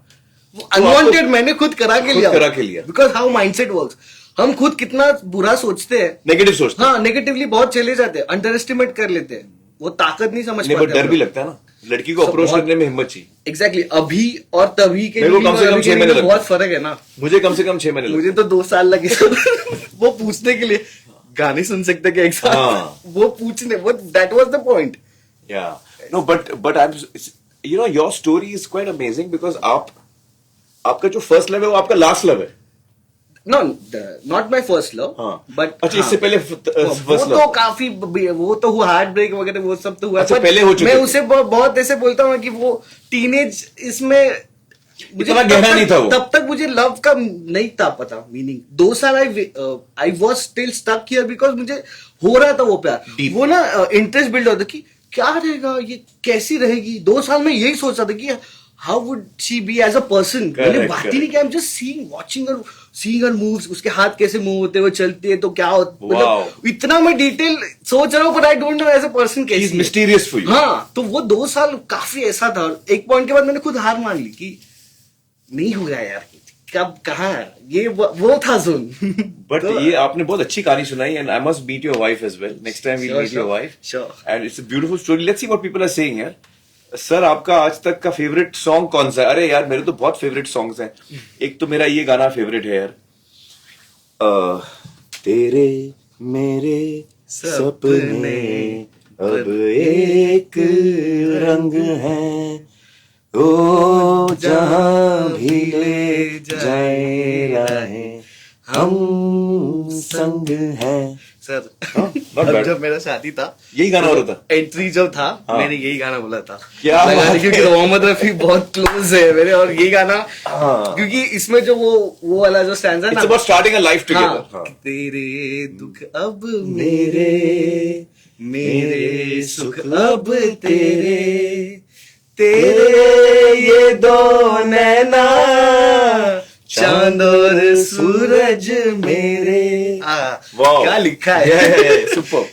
अनवांटेड मैंने खुद करा के लिया। बिकॉज हाउ माइंडसेट वर्क्स, हम खुद कितना बुरा सोचते हैं, नेगेटिव सोचते हैं। हाँ, नेगेटिवली बहुत चले जाते हैं, अंडर एस्टिमेट कर लेते हैं, वो ताकत नहीं समझ पाते। डर भी लगता है ना, लड़की को अप्रोच करने में हिम्मत चाहिए। एग्जैक्टली, अभी और तभी के कम से कम 6 महीने बहुत फर्क है ना। मुझे कम से कम 6 महीने मुझे तो 2 साल लगे वो पूछने के लिए, गाने सुन सकते क्या एक साथ, वो पूछने, वो दैट वाज द पॉइंट। या no, but I am, you know, your story is quite amazing, because आपका जो फर्स्ट लव है वो आपका लास्ट लव है। No, not my first love, but अच्छा, इससे पहले वो तो काफी, वो तो हुआ हार्ट ब्रेक वगैरह, वो सब तो हुआ। अच्छा, पहले हो चुका। मैं उसे बहुत ऐसे बोलता हूँ कि वो टीनेज, इसमें इतना गहरा नहीं था वो, तब तक मुझे लव का नहीं था पता मीनिंग। 2 साल I was still stuck here, because मुझे हो रहा था वो प्यार, वो ना इंटरेस्ट बिल्ड होता कि क्या रहेगा, ये कैसी रहेगी। 2 साल में यही सोच रहा था कि how would she be as a person. मैंने बात ही नहीं किया, I am just seeing her moves, उसके हाथ कैसे मूव होते हैं, वो चलती है तो क्या होता, मतलब इतना मैं डिटेल सोच रहा हूँ, but I don't know as a person कैसी है। Mysterious for you. हाँ, तो वो 2 साल काफी ऐसा था। एक पॉइंट के बाद मैंने खुद हार मान ली कि नहीं हो गया यार, कब कहाँ ये वो था जोन। बट ये आपने बहुत अच्छी कहानी सुनाई, and I must meet your wife as well. Next time we meet your wife, and it's a beautiful story. Let's see what people are saying यार। सर, आपका आज तक का फेवरेट सॉन्ग कौन सा है? अरे यार, मेरे तो बहुत फेवरेट सॉन्ग्स हैं। एक तो मेरा ये गाना फेवरेट है यार, तेरे मेरे सपने अब एक रंग हैं, ओ जहां भी ले जाए राहें, हम संग है। सर not अब bad. जब मेरा शादी था, यही गाना हो रहा था? एंट्री जब था, हाँ। मैंने यही गाना बोला था। क्या लगा बात ली, क्योंकि है? मोहम्मद रफी बहुत क्लोज है मेरे, और ये गाना हाँ। क्योंकि इसमें जो वो वाला जो स्टैंजा है It's ना, about starting a life together. हाँ, तेरे दुख अब मेरे, मेरे सुख अब तेरे, तेरे ये दो नैना, चांद और सूरज मेरे। Wow. क्या लिखा है? Super.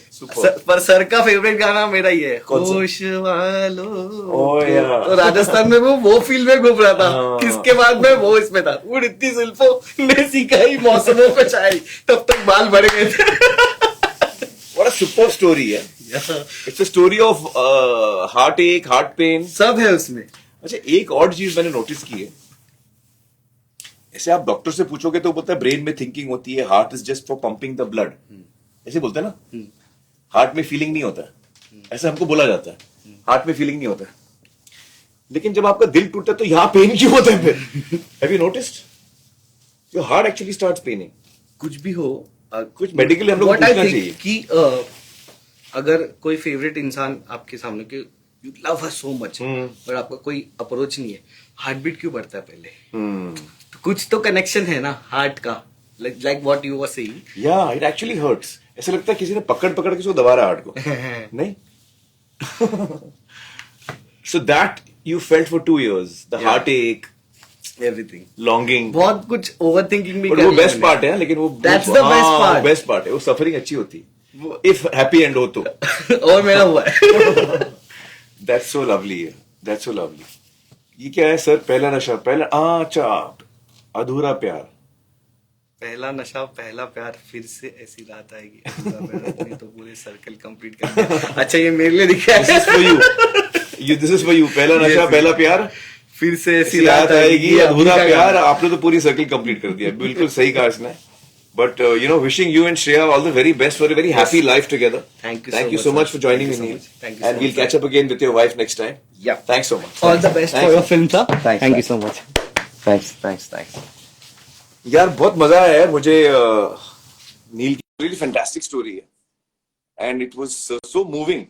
पर सर का फेवरेट गाना मेरा ही है, कौन सा? होश वालो। Oh, yeah. तो राजस्थान में वो फील्ड में घूम रहा था, हाँ। किसके बाद में वो इसमें था, उड़ती जुल्फों ने सिखाई मौसमों पे छाई, तब तक बाल बढ़ गए थे। What a superb story है। It's a story of heartache, heart pain. सब है उसमें। अच्छा, एक और चीज मैंने नोटिस की है, ऐसे आप डॉक्टर से पूछोगे तो बोलता है ब्रेन में थिंकिंग होती है, heart is just for pumping the blood, ऐसे बोलते हैं ना, हार्ट में फीलिंग नहीं होता है, ऐसा हमको बोला जाता है, हार्ट में फीलिंग नहीं होता है। लेकिन जब आपका दिल टूटता है तो यहां पेन क्यों होता है फिर? Have you noticed? Your heart actually starts paining. कुछ भी हो, कुछ मेडिकली हम लोग What I पूछना think चाहिए कि अगर कोई फेवरेट इंसान आपके सामने के, you love her so much, और आपका कोई अप्रोच नहीं है, हार्ट बीट क्यों बढ़ता है पहले? तो कुछ तो कनेक्शन है ना हार्ट का, like what you were saying. या इट एक्चुअली हर्ट्स, ऐसा लगता है किसी ने पकड़ पकड़ के उसको दबा रहा हार्ट को। नहीं? So that you felt for 2 years, the Yeah. heartache, everything, longing. बहुत कुछ ओवर थिंकिंग भी But कर वो लिया बेस्ट मैंने। पार्ट है, लेकिन वो That's the best part. Best part है, वो सफरिंग अच्छी होती है इफ हैप्पी एंड हो तो। और मेरा हुआ है। दैट्स सो लवली है, दैट्स सो लवली। ये क्या है सर? पहला नशा, पहला अच्छा, अधूरा प्यार। पहला नशा पहला प्यार, फिर से ऐसी रात आएगी, अधूरा प्यार, तूने तो पूरे सर्कल कंप्लीट कर दिया। अच्छा, ये मेरे लिए लिखा दिस इज है। For you, this is for you. पहला Yes, नशा, yes. पहला प्यार, फिर से ऐसी रात आएगी, अधूरा प्यार। आपने तो पूरी सर्कल कंप्लीट कर दिया, बिल्कुल सही कहा इसने। But wishing you and Shreya all the very best for a very happy life together. Thank you Thank so you much, so sir. much for joining Thank me, you so Neil. much. Thank you so And we'll much, catch up again with your wife next time. Yeah. Thanks so much. All the best Thanks, for your man. Film था। Thanks, thank you man. So much. Thanks. यार बहुत मजा आया यार मुझे। नील की really fantastic story है and it was so moving.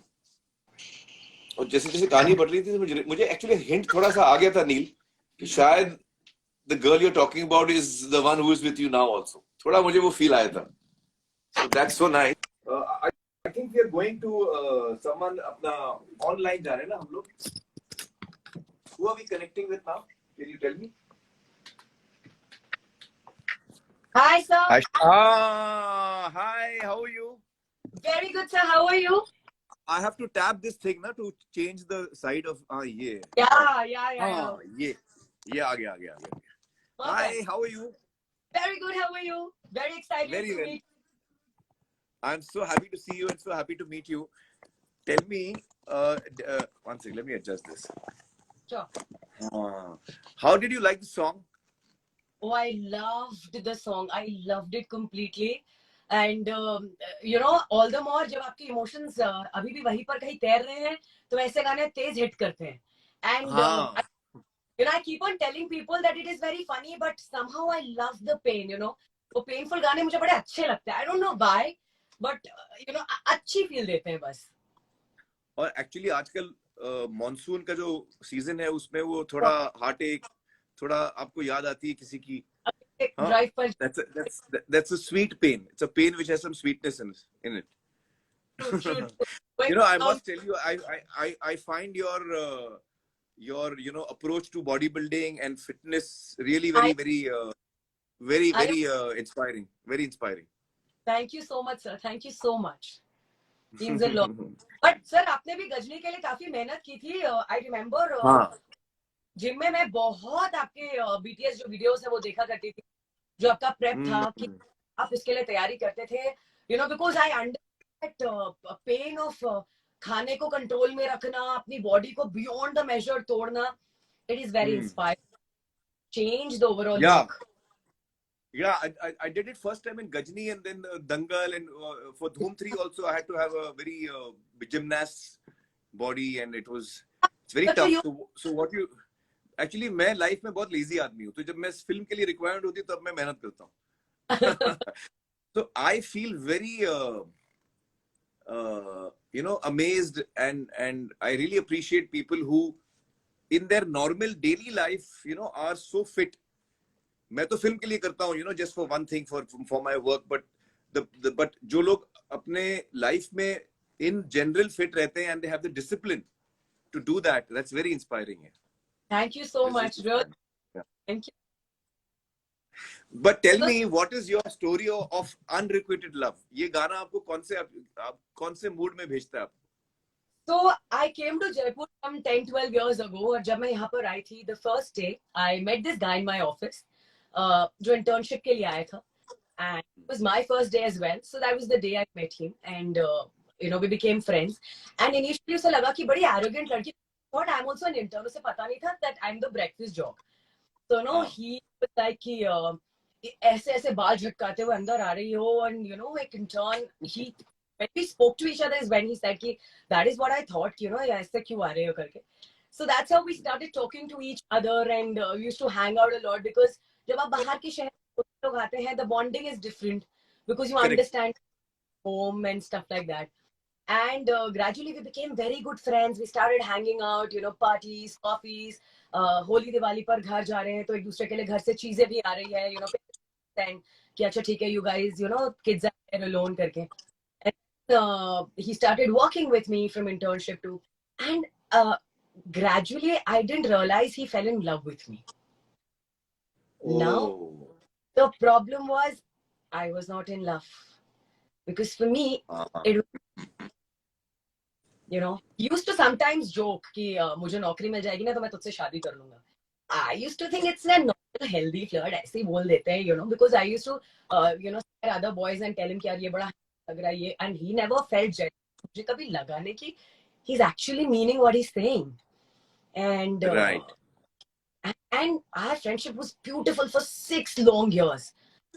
और जैसे जैसे कहानी बढ़ रही थी तो मुझे एक्चुअली हिंट थोड़ा सा आ गया था नील कि शायद the girl you're talking about is the one who is with you now also. थोड़ा मुझे वो फील आया था। So that's so nice. I think we are going to someone अपना online जा रहे हैं ना हम लोग। Who are we connecting with now? Can you tell me? Hi, sir. Hi, how are you? Very good, sir. How are you? I have to tap this thing na to change the side of ये। Yeah. ये आ गया। Okay. Hi, how are you? Very good. How are you? Very excited Very to well. meet. I'm so happy to see you and so happy to meet you. Tell me, one second, let me adjust this. Sure. How did you like the song? Oh, I loved the song. I loved it completely. And all the more जब आपके emotions अभी भी वहीं पर कहीं तैर रहे हैं, तो ऐसे गाने तेज हिट करते हैं. And I keep on telling people that it is very funny, but somehow I love the pain. वो painful गाने मुझे बड़े अच्छे लगते हैं. I don't know why, but अच्छी feel देते हैं बस. और एक्चुअली आजकल मॉनसून का जो सीजन है उसमें वो थोड़ा हार्ट एक, थोड़ा आपको याद आती है किसी की। Drive पर. That's a sweet pain. It's a pain which has some sweetness in it. True. I must tell you, I find your approach to bodybuilding and fitness really very inspiring. Very inspiring. Thank you so much, sir. Thank you so much. Means a lot. But sir, आपने भी गजनी के लिए काफी मेहनत की थी. I remember. Gym में मैं बहुत आपके BTS जो वीडियोस है वो देखा करती थी, जो आपका प्रेप था कि आप इसके लिए तैयारी करते थे. Because I understand pain of खाने को कंट्रोल में रखना, अपनी बॉडी को बियॉन्ड द मेजर तोड़ना. It is very inspiring. Change the overall look. Yeah, I did it first time in Gajni and then Dangal, and for Dhoom 3 also I had to have a very gymnast body and it's very tough. So what you actually, मैं life में बहुत lazy आदमी हूँ, तो जब मैं इस film के लिए रिक्वायरमेंट होती है तब मैं मेहनत करता हूँ. So I feel very, amazed, and I really appreciate people who, in their normal daily life, are so fit. मैं तो फिल्म के लिए करता हूँ, just for one thing, for my work, but जो लोग अपने लाइफ में in general fit रहते हैं and they have the discipline to do that, that's very inspiring. Thank you so That's much. just Really, inspiring. Yeah. thank you. But tell me, what is your story of unrequited love? ये गाना आपको कौन से mood में भेजता है आपको? So I came to Jaipur some 10-12 years ago और जब मैं यहाँ पर आई थी, the first day I met this guy in my office जो internship के लिए आया था, and it was my first day as well, so that was the day I met him, and we became friends. And initially उसे लगा कि बड़ी arrogant लड़की, thought I'm also an intern, उसे पता नहीं था that I'm the breakfast job. So he was like कि ऐसे ऐसे बाल झटकाते हुए अंदर आ रही हो, and एक intern, he when we spoke to each other is when he said कि that is what I thought, ऐसे क्यों आ रहे हो करके. So that's how we started talking to each other, and we used to hang out a lot, because जब आप बाहर के शहर में लोग आते हैं, the bonding is different because you Correct. understand home and stuff like that. And gradually we became very good friends. We started hanging out, parties, coffees. Holi Diwali पर घर जा रहे हैं तो एक दूसरे के लिए घर से चीजें भी आ रही है, and कि अच्छा ठीक है, you guys, kids are there alone करके. And he started working with me from internship too. And gradually I didn't realize he fell in love with me. Now Oh. the problem was I was not in love, because for me it was, he used to sometimes joke कि मुझे नौकरी मिल जाएगी ना तो मैं तुझसे शादी कर लूंगा. I used to think it's a normal healthy flirt, ऐसे ही बोल देते हैं, because I used to stare other boys and tell him कि यार ये बड़ा लग रहा है ये, and he never felt jealous. मुझे कभी लगा नहीं कि he's actually meaning what he's saying. And Right. and our friendship was beautiful for 6 long years.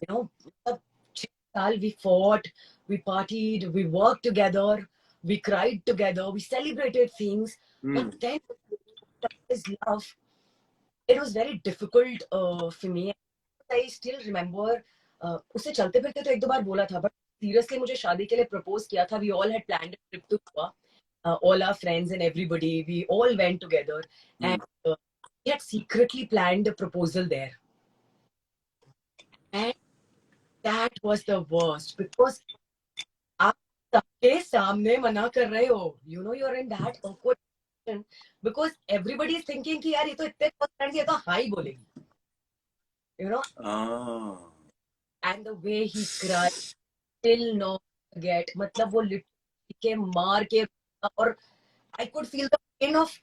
6 saal we fought, we partied, we worked together, we cried together, we celebrated things. But then his love, it was very difficult for me. I still remember उसे चलते फिरते तो एक दो बार बोला था, but seriously मुझे शादी के लिए propose किया था. We all had planned a trip to Goa, all our friends and everybody, we all went together, and he had secretly planned a proposal there. And that was the worst, because आप सबके सामने मना कर रहे हो, you're in that awkward position, because everybody is thinking कि यार ये तो इतने close friends, ये तो हाँ ही बोलेगी, and the way he cried, still not forget. मतलब वो literally के मार के, और I could feel the pain of,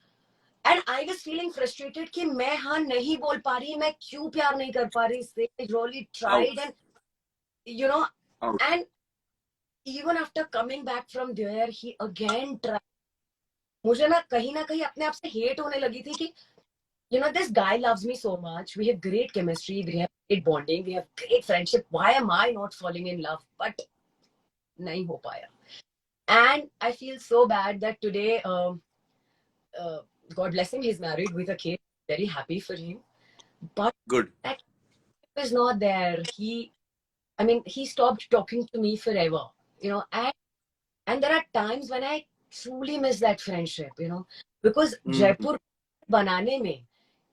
and I was feeling frustrated कि मैं हाँ नहीं बोल पा रही, मैं क्यों प्यार नहीं कर पा रही इससे. I really tried, and and even after coming back from there, he again tried. मुझे ना कहीं अपने आप से hate होने लगी थी कि this guy loves me so much, we have great chemistry, we have great bonding, we have great friendship, why am I not falling in love? But nahi ho paya. And I feel so bad that today, God bless him, he's married with a kid, very happy for him, but Good. that is not there. He stopped talking to me forever, and there are times when I truly miss that friendship, because Jaipur बनाने में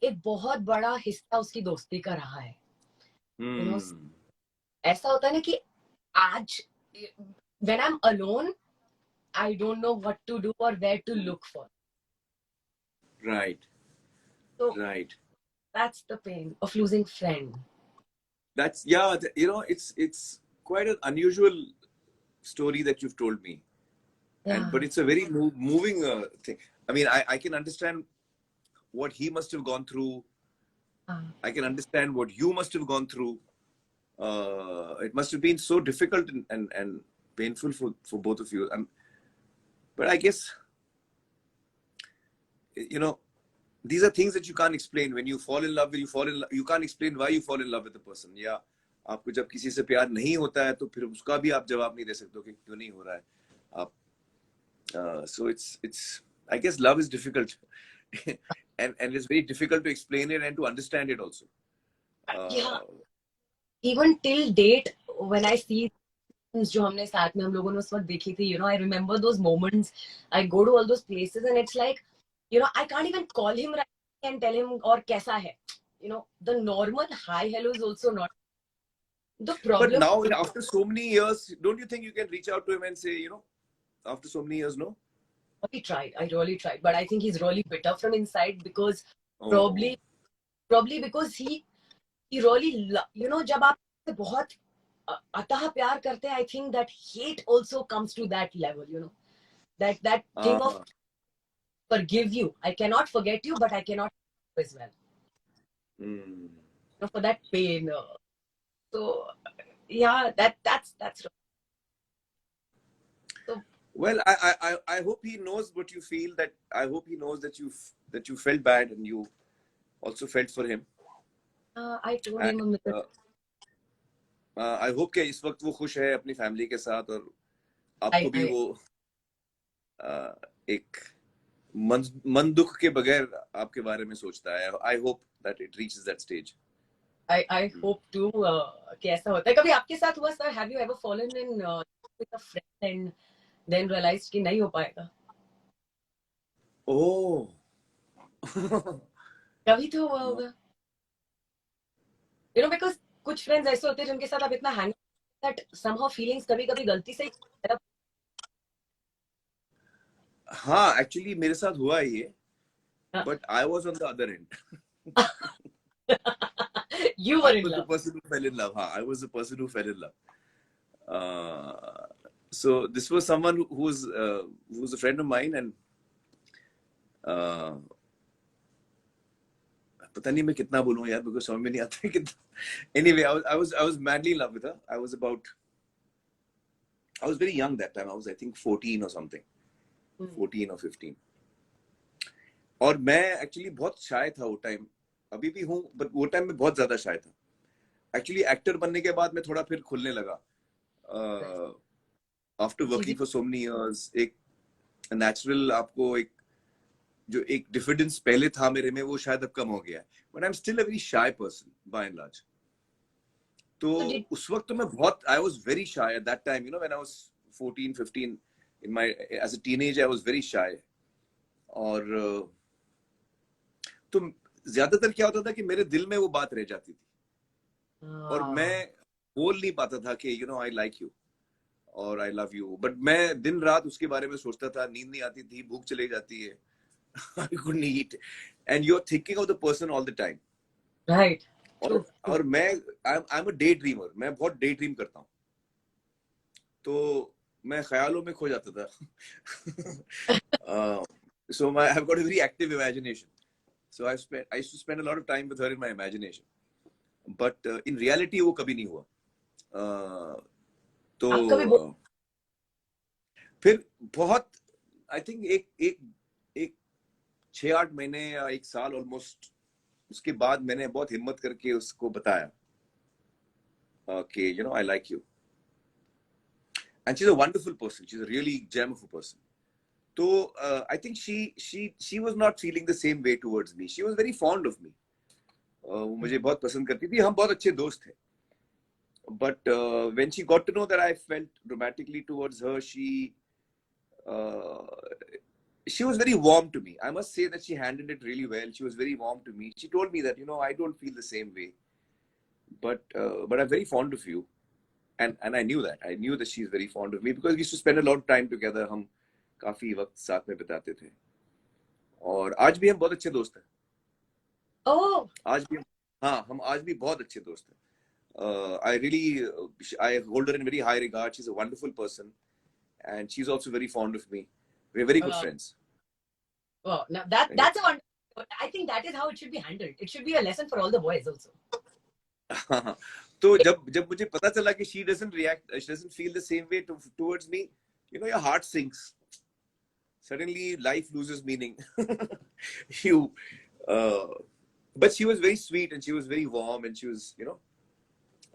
एक बहुत बड़ा हिस्सा उसकी दोस्ती का रहा है. ऐसा होता है ना कि आज when I'm alone, I don't know what to do or where to look for. Right. So Right. that's the pain of losing friend. That's it's quite an unusual story that you've told me, but it's a very moving thing. I mean, I can understand what he must have gone through. I can understand what you must have gone through. It must have been so difficult and painful for both of you. But I guess, these are things that you can't explain. When you fall in love, you can't explain why you fall in love with a person. Yeah, आपको जब किसी से प्यार नहीं होता है तो फिर उसका भी आप जवाब नहीं दे सकते कि क्यों नहीं हो रहा है. So it's I guess love is difficult. and it's very difficult to explain it and to understand it also. Yeah. Even till date, when I see जो हमने साथ में हम लोगों ने उस वक्त देखी थी, I remember those moments. I go to all those places and it's like, I can't even call him right and tell him और कैसा है. The normal hi hello is also not the But problem. now, after so many years, don't you think you can reach out to him and say, after so many years, no? I really tried, but I think he's really bitter from inside because Oh. probably because he really जब आप बहुत अतः प्यार करते हैं, I think that hate also comes to that level, that thing of forgive you. I cannot forget you, but I cannot forgive as well. For that pain. So yeah, that's right. So Well, I hope he knows what you feel. That I hope he knows that you felt bad and you also felt for him. I told him I hope कि इस वक्त वो खुश है अपनी family के साथ और आपको भी वो एक मन दुख के बगैर आपके बारे में सोचता है. I hope that it reaches that stage. I hope too कि ऐसा होता है. कभी आपके साथ हुआ sir? Have you ever fallen in with a friend and then realized कि नहीं हो पाएगा? Oh. कभी तो हुआ होगा. Because कुछ फ्रेंड्स ऐसे होते हैं जिनके साथ आप इतना हैंग that somehow feelings कभी-कभी गलती से हाँ, actually मेरे साथ हुआ है ये, but I was on the other end. You were I in was the love. person who fell in love. हाँ, I was the person who fell in love. So this was someone who was a friend of mine and पता नहीं मैं कितना बोलूँ यार, because समझ में नहीं आता है कितना. Anyway, I was madly in love with her. I was very young that time. I was I think 14 or something. 14 or 15. और मैं actually बहुत shy था वो time. अभी भी हूँ, but वो time में बहुत ज़्यादा shy था. Actually actor बनने के बाद मैं थोड़ा फिर खुलने लगा. After working for so many years, एक natural आपको जो एक diffidence पहले था मेरे में वो शायद अब कम हो गया है. But I'm still a very shy person by and large. तो उस वक्त तो मैं बहुत I was very shy at that time. When I was 14, 15, as a teenager I was very shy. और तो ज्यादातर क्या होता था कि मेरे दिल में वो बात रह जाती थी और मैं बोल नहीं पाता था कि I like you और I love you. But मैं दिन रात उसके बारे में सोचता था, नींद नहीं आती थी, भूख चली जाती है. I couldn't eat. And you're thinking of the person all the time. Right. और मैं I'm a daydreamer. मैं बहुत daydream करता हूँ. तो मैं ख्यालों में खो जाता था. So I've got a very active imagination. So I used to spend a lot of time with her in my imagination. But in reality वो कभी नहीं हुआ. तो फिर बहुत I think एक 6-8 महीने या 1 साल ऑलमोस्ट उसके बाद मैंने बहुत हिम्मत करके उसको बताया कि I like you. And she's a wonderful person. She's a really gem of a person. So I think she was not feeling the same way towards me. She was very fond of me. वो मुझे बहुत पसंद करती थी. हम बहुत अच्छे दोस्त थे. But when she got to know that I felt romantically towards her, she was very warm to me. I must say that she handled it really well. She was very warm to me. She told me that I don't feel the same way, but I'm very fond of you, and I knew that. I knew that she's very fond of me because we used to spend a lot of time together. हम काफी वक्त साथ में बिताते थे और आज भी हम बहुत अच्छे दोस्त हैं. Oh. हम आज भी बहुत अच्छे दोस्त हैं. I hold her in very high regard. She's a wonderful person, and she's also very fond of me. We're very good friends. Wow, now that's a wonderful. I think that is how it should be handled. It should be a lesson for all the boys also. तो जब मुझे पता चला कि she doesn't feel the same way towards me, your heart sinks. Suddenly life loses meaning. But she was very sweet and she was very warm and she was,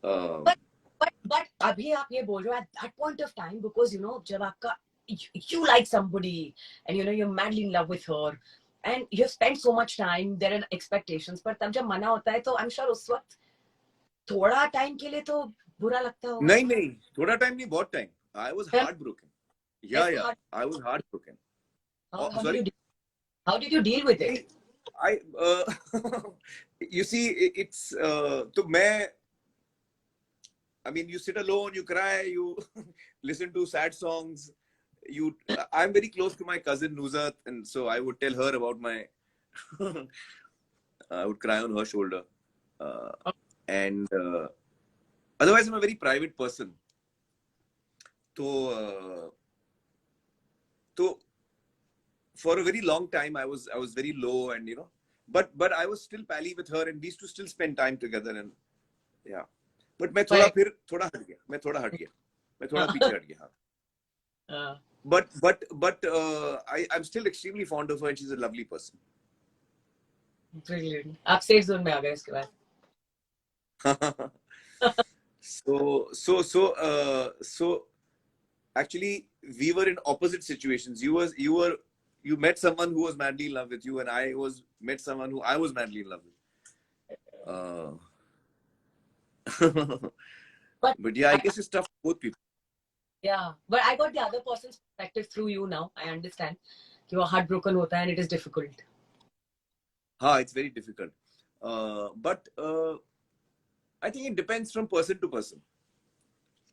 But अभी आप ये बोल रहे हो at that point of time because जब आपका you like somebody and you're madly in love with her and you have spent so much time, there are expectations, पर तब जब मना होता है तो I'm sure उस वक्त थोड़ा टाइम के लिए तो बुरा लगता होगा? नहीं नहीं, थोड़ा टाइम नहीं, बहुत time. I was Then- heartbroken. Yeah, Yes, yeah. I was heartbroken. How, Oh, how sorry? how did you deal with it? You see, it's तो मैं, I mean, you sit alone, you cry, you listen to sad songs. I'm very close to my cousin Nuzat, and so I would tell her about my. I would cry on her shoulder, and otherwise, I'm a very private person. So for a very long time, I was very low, and but I was still pally with her, and we used to still spend time together, and yeah. But मैं थोड़ा हट गया, मैं थोड़ा पीछे हट गया, हाँ. But I'm still extremely fond of her, and she's a lovely person. Brilliant. आप safe zone में आ गए इसके बाद. So actually we were in opposite situations. You met someone who was madly in love with you, and I met someone who I was madly in love with. But yeah, I guess it's tough for both people. Yeah, but I got the other person's perspective through you now. I understand. कि वो heartbroken होता है and it is difficult. It's very difficult. But I think it depends from person to person.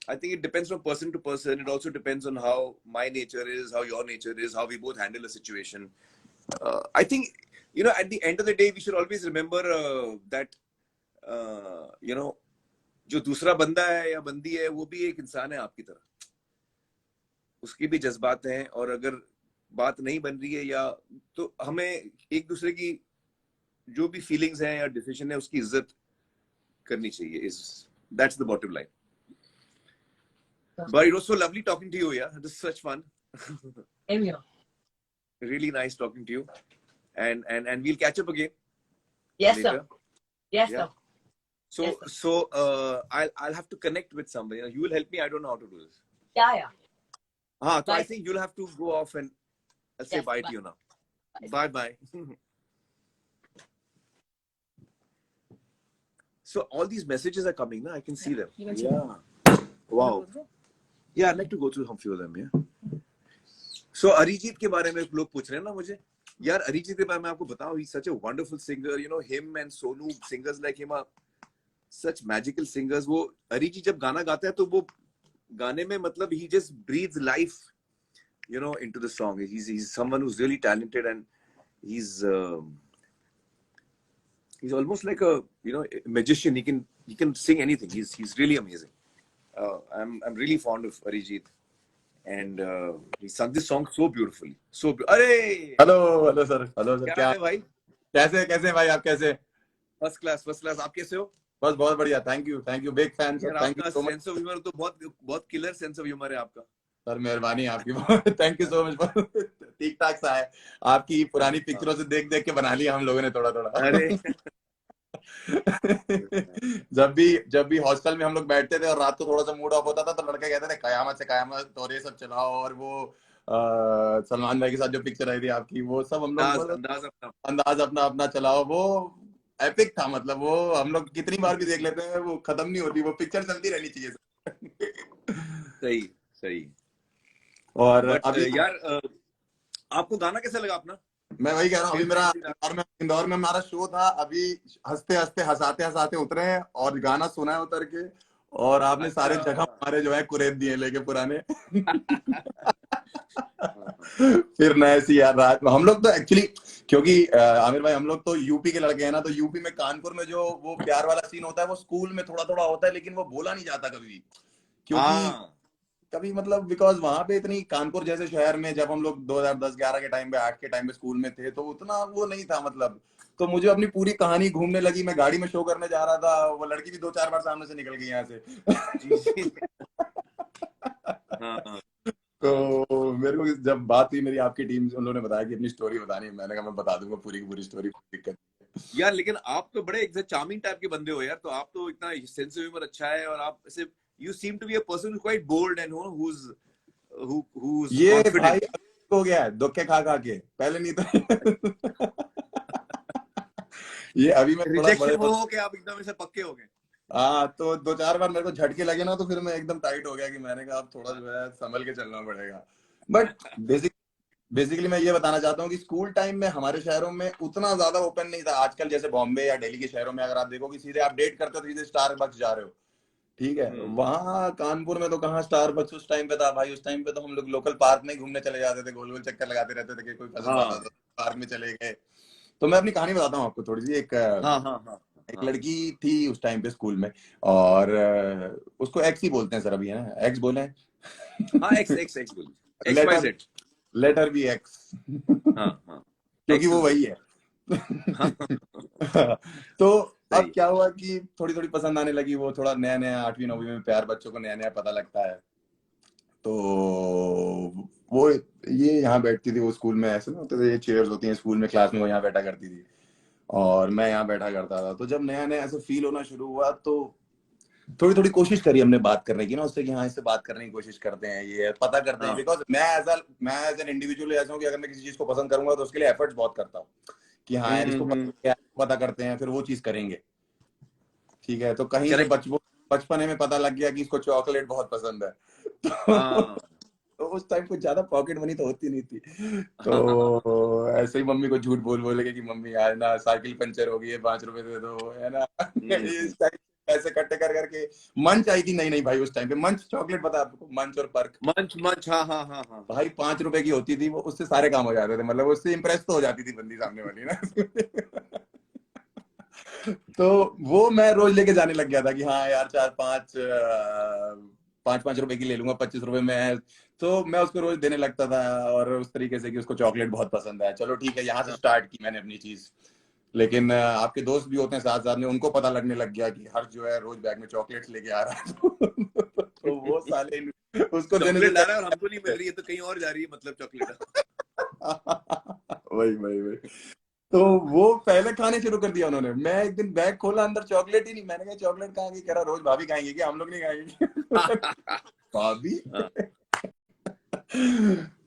It also depends on how my nature is, how your nature is, how we both handle a situation. I think, at the end of the day, we should always remember that, जो दूसरा बंदा है या बंदी है, वो भी एक इंसान है आपकी तरह. उसकी भी जज्बात हैं, और अगर बात नहीं बन रही है या तो हमें एक दूसरे की जो भी फीलिंग्स हैं या डिसीजन है उसकी इज्जत करनी चाहिए. That's the bottom line. But it was so lovely talking to you. Yeah, this is such fun. Same here. Really nice talking to you, and we'll catch up again. Yes, later. sir. Yes, Yeah. sir. So I'll have to connect with somebody. You will help me. I don't know how to do this. Yeah. So Bye. I think you'll have to go off, and I'll say Yes, bye bye. to you now. Bye. So all these messages are coming now. I can see them. Yeah. Wow. Yeah, I'd like to go through some few of them. Yeah. So Arijit के बारे में लोग पूछ रहे हैं ना मुझे. यार Arijit के बारे में आपको बताऊं, he's such a wonderful singer. Him and Sonu, singers like him are such magical singers. वो Arijit जब गाना गाता है तो वो गाने में मतलब he just breathes life, into the song. He's someone who's really talented, and he's almost like a magician. He can sing anything. He's really amazing. I'm really fond of Arijit, and he sung this song so beautifully. अरे hello sir. क्या है भाई? कैसे भाई, आप कैसे? First class. आप कैसे हो? बस बहुत बढ़िया. Thank you big fan sir. Thank आपका you so much sense of humour तो बहुत किलर सेंस ऑफ ह्यूमर है आपका. सर. मेहरबानी आपकी. Thank you so much. ठीक ठाक सा है. आपकी पुरानी पिक्चरों से देख के बना लिया हम लोगों ने थोड़ा. अरे जब भी हॉस्टल में हम लोग बैठते थे और रात को थोड़ा सा मूड ऑफ होता था तो लड़के कहते थे कयामत से कयामत और ये सब चलाओ, और वो सलमान भाई के साथ जो पिक्चर आई थी आपकी, वो सब हम लोग अंदाज अपना चलाओ, वो एपिक था. मतलब वो हम लोग कितनी बार भी देख लेते हैं, वो खत्म नहीं होती. वो पिक्चर चलती रहनी चाहिए. सही. और अभी यार आपको गाना कैसा लगा अपना? मैं वही कह रहा हूँ, अभी मेरा इंदौर में हमारा शो था. अभी हंसाते उतरे हैं और गाना सुना है उतर के, और आपने सारे जगह हमारे जो है कुरेद दिए लेके पुराने. फिर नए सी यार रात में हम लोग तो एक्चुअली, क्योंकि आमिर भाई हम लोग तो यूपी के लड़के हैं ना, तो यूपी में कानपुर में जो वो प्यार वाला सीन होता है वो स्कूल में थोड़ा होता है, लेकिन वो बोला नहीं जाता कभी, क्योंकि कभी मतलब बिकॉज वहां पे इतनी, कानपुर जैसे शहर में जब हम लोग 2010-11 के टाइम पे 8 के टाइम पे स्कूल में थे तो उतना वो नहीं था मतलब. तो मुझे अपनी पूरी कहानी घूमने लगी. मैं गाड़ी में शो करने जा रहा था, वो लड़की भी 2-4 बार सामने से निकल गई यहाँ से. तो मेरे को जब बात हुई मेरी आपकी टीम से, उन लोगों ने बताया कि अपनी स्टोरी बतानी, मैंने कहा मैं बता दूंगा पूरी की पूरी स्टोरी. दिक्कत यार, लेकिन आप तो बड़े चार्मिंग टाइप के बंदे हो यार. तो आप तो इतना सेंस ऑफ ह्यूमर अच्छा है, और आप ऐसे you seem to be a person who's quite bold and who's ये confident. भाई हो गया है धोखे खा के, पहले नहीं था. ये अभी मैं थोड़ा रिजेक्शन हो के आप एकदम ऐसे पक्के हो गए. हाँ, तो 2-4 बार मेरे को झटके लगे ना, तो फिर मैं एकदम टाइट हो गया कि मैंने कहा अब थोड़ा जो है संभल के चलना पड़ेगा। बट बेसिकली मैं ये बताना चाहता हूँ कि स्कूल टाइम में हमारे शहरों में उतना ज्यादा ओपन नहीं था। आजकल जैसे बॉम्बे या दिल्ली के शहरों में अगर आप देखो कि सीधे आप डेट करते हो तो सीधे स्टारबक्स जा रहे हो, ठीक है। वहां कानपुर में तो कहाँ स्टारबक्स उस टाइम पे था भाई। उस टाइम पे तो हम लोग लोकल पार्क में ही घूमने चले जाते थे, गोल गोल चक्कर लगाते रहते थे कि कोई पसंद आता हाँ था, पार्क में चले गए। तो मैं अपनी कहानी बताता हूँ आपको थोड़ी सी। हाँ हाँ हाँ एक हाँ लड़की थी उस टाइम पे स्कूल में, और उसको एक्स ही बोलते हैं सर, अभी है ना, एक्स बोले। हाँ, एक्स एक्स एक्स बोलिए, X Y letter Z. Letter भी एक्स हाँ हाँ, क्योंकि एक्स वो इज गुड। वही है। हाँ तो अब सही। क्या हुआ कि थोड़ी थोड़ी पसंद आने लगी। वो थोड़ा नया नया 8वीं 9वीं में प्यार बच्चों को नया नया पता लगता है। तो वो ये यहाँ बैठती थी, वो स्कूल में ऐसे ना होते थे, ये चेयर्स होती हैं स्कूल में, क्लास में, वो यहाँ बैठा करती थी और मैं यहाँ बैठा करता था। तो जब नया नया ऐसे फील होना शुरू हुआ तो थोड़ी थोड़ी कोशिश करी हमने बात करने की ना उससे, कि हाँ इससे बात करने की कोशिश करते हैं, ये पता करते हैं। हाँ बिकॉज मैं एज एन इंडिविजुअल ऐसा हूँ कि अगर मैं किसी चीज को पसंद करूंगा तो उसके लिए एफर्ट्स बहुत करता हूँ कि हाँ यार इसको पता करते हैं, फिर वो चीज करेंगे, ठीक है। तो कहीं से करेक्ट। बचपने में पता लग गया कि इसको चॉकलेट बहुत पसंद है। हाँ तो उस टाइम कुछ ज्यादा पॉकेट मनी तो होती नहीं थी। हाँ हाँ हाँ तो ऐसे ही मम्मी को झूठ बोल बोले कि मम्मी यार ना साइकिल पंचर हो गई है, 5 रुपए दे दो, है ना। हम्म। इस टाइम पैसे इकट्ठे कर करके मंच आई थी, नहीं नहीं भाई, उस टाइम पे मंच चॉकलेट पता है आपको, मंच और पर्क, मंच मंच, हाँ हाँ हाँ हाँ हाँ। भाई 5 रुपए की होती थी वो, उससे सारे काम हो जाते थे। मतलब उससे इम्प्रेस तो हो जाती थी बंदी सामने वाली ना। तो वो मैं रोज लेके जाने लग गया था कि हाँ यार 4-5 5-5 रुपए की ले लूंगा, 25 रुपए में। तो मैं उसको रोज देने लगता था और उस तरीके से कि उसको चॉकलेट बहुत पसंद है। चलो ठीक है, यहाँ से हाँ। स्टार्ट की मैंने अपनी चीज। लेकिन आपके दोस्त भी होते हैं साथ साथ में, उनको पता लगने लग गया कि हर जो है रोज बैग में चॉकलेट्स लेके आ रहा है। तो वो साले उसको देने से चॉकलेट ला रहा है और हमको नहीं मिल रही है, तो कहीं और जा रही है मतलब चॉकलेट। वही वही वही। तो वो पहले खाने शुरू कर दिया उन्होंने। मैं एक दिन बैग खोला, अंदर चॉकलेट ही नहीं। मैंने कहा चॉकलेट कहाँ गई? कह रहा रोज भाभी खाएंगे क्या, हम लोग नहीं खाएंगे। भाभी। हाँ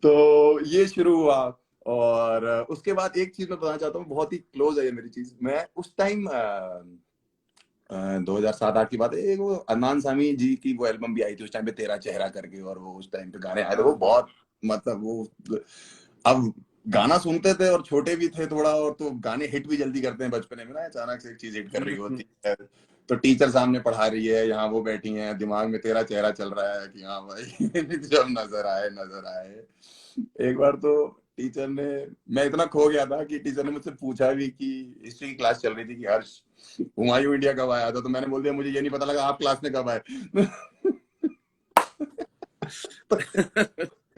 तो ये शुरू हुआ। और उसके बाद एक चीज मैं बताना चाहता हूँ, बहुत ही क्लोज है ये मेरी चीज। मैं उस टाइम 2007-8 की बात है, वो अदनान सामी जी की वो एल्बम भी आई थी उस टाइम पे, तेरा चेहरा करके, और वो उस टाइम पे गाने आए थे वो बहुत, मतलब वो, अब गाना सुनते थे और छोटे भी थे थोड़ा, और तो गाने हिट भी जल्दी करते हैं बचपने में ना। अचानक से एक चीज हिट कर रही होती है, तो टीचर सामने पढ़ा रही है, यहाँ वो बैठी है, दिमाग में तेरा चेहरा चल रहा है कि हाँ भाई जब नजर आए नजर आए। एक बार तो टीचर ने, मैं इतना खो गया था कि टीचर ने मुझसे पूछा भी कि हिस्ट्री की क्लास चल रही थी कि हर्ष हुमायूं इंडिया कब आया था, तो मैंने बोल दिया मुझे ये नहीं पता लगा आप क्लास में कब आए।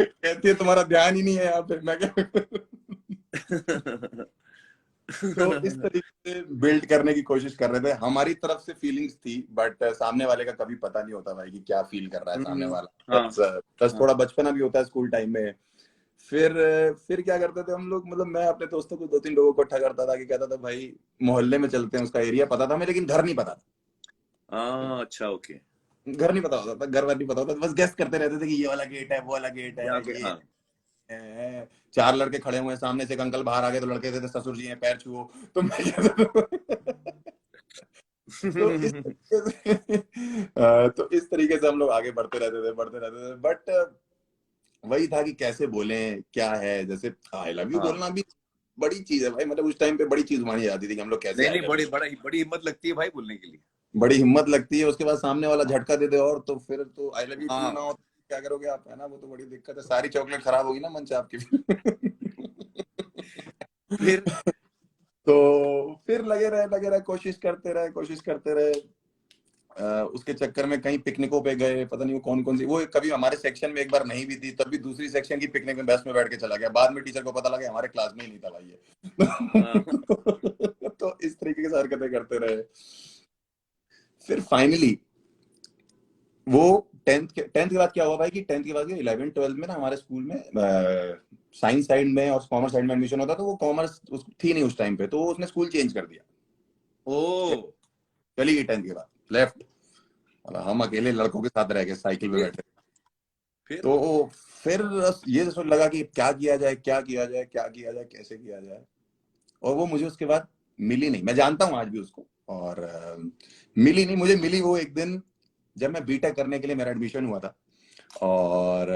कहती है तुम्हारा ध्यान ही नहीं है यहाँ पे। मैं क्या। तो इस तरीके से बिल्ड करने की कोशिश कर रहे थे। हमारी तरफ से फीलिंग्स थी, बट सामने वाले का कभी पता नहीं होता भाई कि क्या फील कर रहा है सामने वाला। हाँ प्लस हाँ थोड़ा बचपना भी होता है स्कूल टाइम में। फिर फिर क्या करते थे हम लोग, मतलब मैं अपने दोस्तों को 2-3 लोगों को इकट्ठा करता था कि कहता था भाई मोहल्ले में चलते हैं। उसका एरिया पता था हमें, लेकिन घर नहीं पता हाँ, अच्छा ओके। था। घर नहीं पता होता था, घर वर नहीं पता होता था, बस गेस करते रहते थे कि ये वाला गेट है, वो वाला गेट है, यहाँ पे ये हाँ। है। 4 लड़के खड़े हुए हैं सामने से, एक अंकल बाहर आ गए तो लड़के थे ससुर जी हैं, पैर छुओ। तो मैं कहता था। तो इस तरीके से तो इस तरीके से हम लोग आगे बढ़ते रहते थे। बट वही था कि कैसे बोलें, क्या है, जैसे आई लव यू हाँ बोलना भी बड़ी चीज है भाई। मतलब उस टाइम पे बड़ी चीज मानी जाती थी कि हम लोग कैसे नहीं आई नहीं, लव बड़ी यू, बड़ी हिम्मत लगती है भाई बोलने के लिए। बड़ी हिम्मत लगती है। उसके बाद सामने वाला झटका दे दे और तो फिर तो आई लव यू ट्रू हाँ ना हो तो क्या करोगे आप, है ना। वो तो बड़ी दिक्कत है, सारी चॉकलेट खराब होगी ना मंच आपकी। फिर तो फिर लगे रहे, कोशिश करते रहे। उसके चक्कर में कहीं पिकनिकों पे गए, पता नहीं वो कौन कौन सी, वो कभी हमारे सेक्शन में एक बार नहीं भी थी, तब भी दूसरी सेक्शन की पिकनिक में बस में बैठ के चला गया। बाद में टीचर को पता लगा हमारे क्लास में ही नहीं था भाई हाँ ये। तो इस तरीके से हरकतें करते रहे। फिर फाइनली वो 10th के बाद क्या हुआ भाई कि 10th के बाद 11th 12th में ना हमारे स्कूल में साइंस साइड में और कॉमर्स साइड में एडमिशन होता, तो वो कॉमर्स थी नहीं उस टाइम पे, तो उसने स्कूल चेंज कर दिया। ओ चली गई 10th के बाद, लेफ्ट। हम अकेले लड़कों के साथ रह गए साइकिल पे बैठे। फिर तो फिर ये सोच लगा कि क्या किया जाए, कैसे किया जाए। और वो मुझे उसके बाद मिली नहीं। मैं जानता हूँ आज भी उसको, और मिली नहीं, मुझे मिली वो एक दिन जब मैं बीटेक करने के लिए मेरा एडमिशन हुआ था, और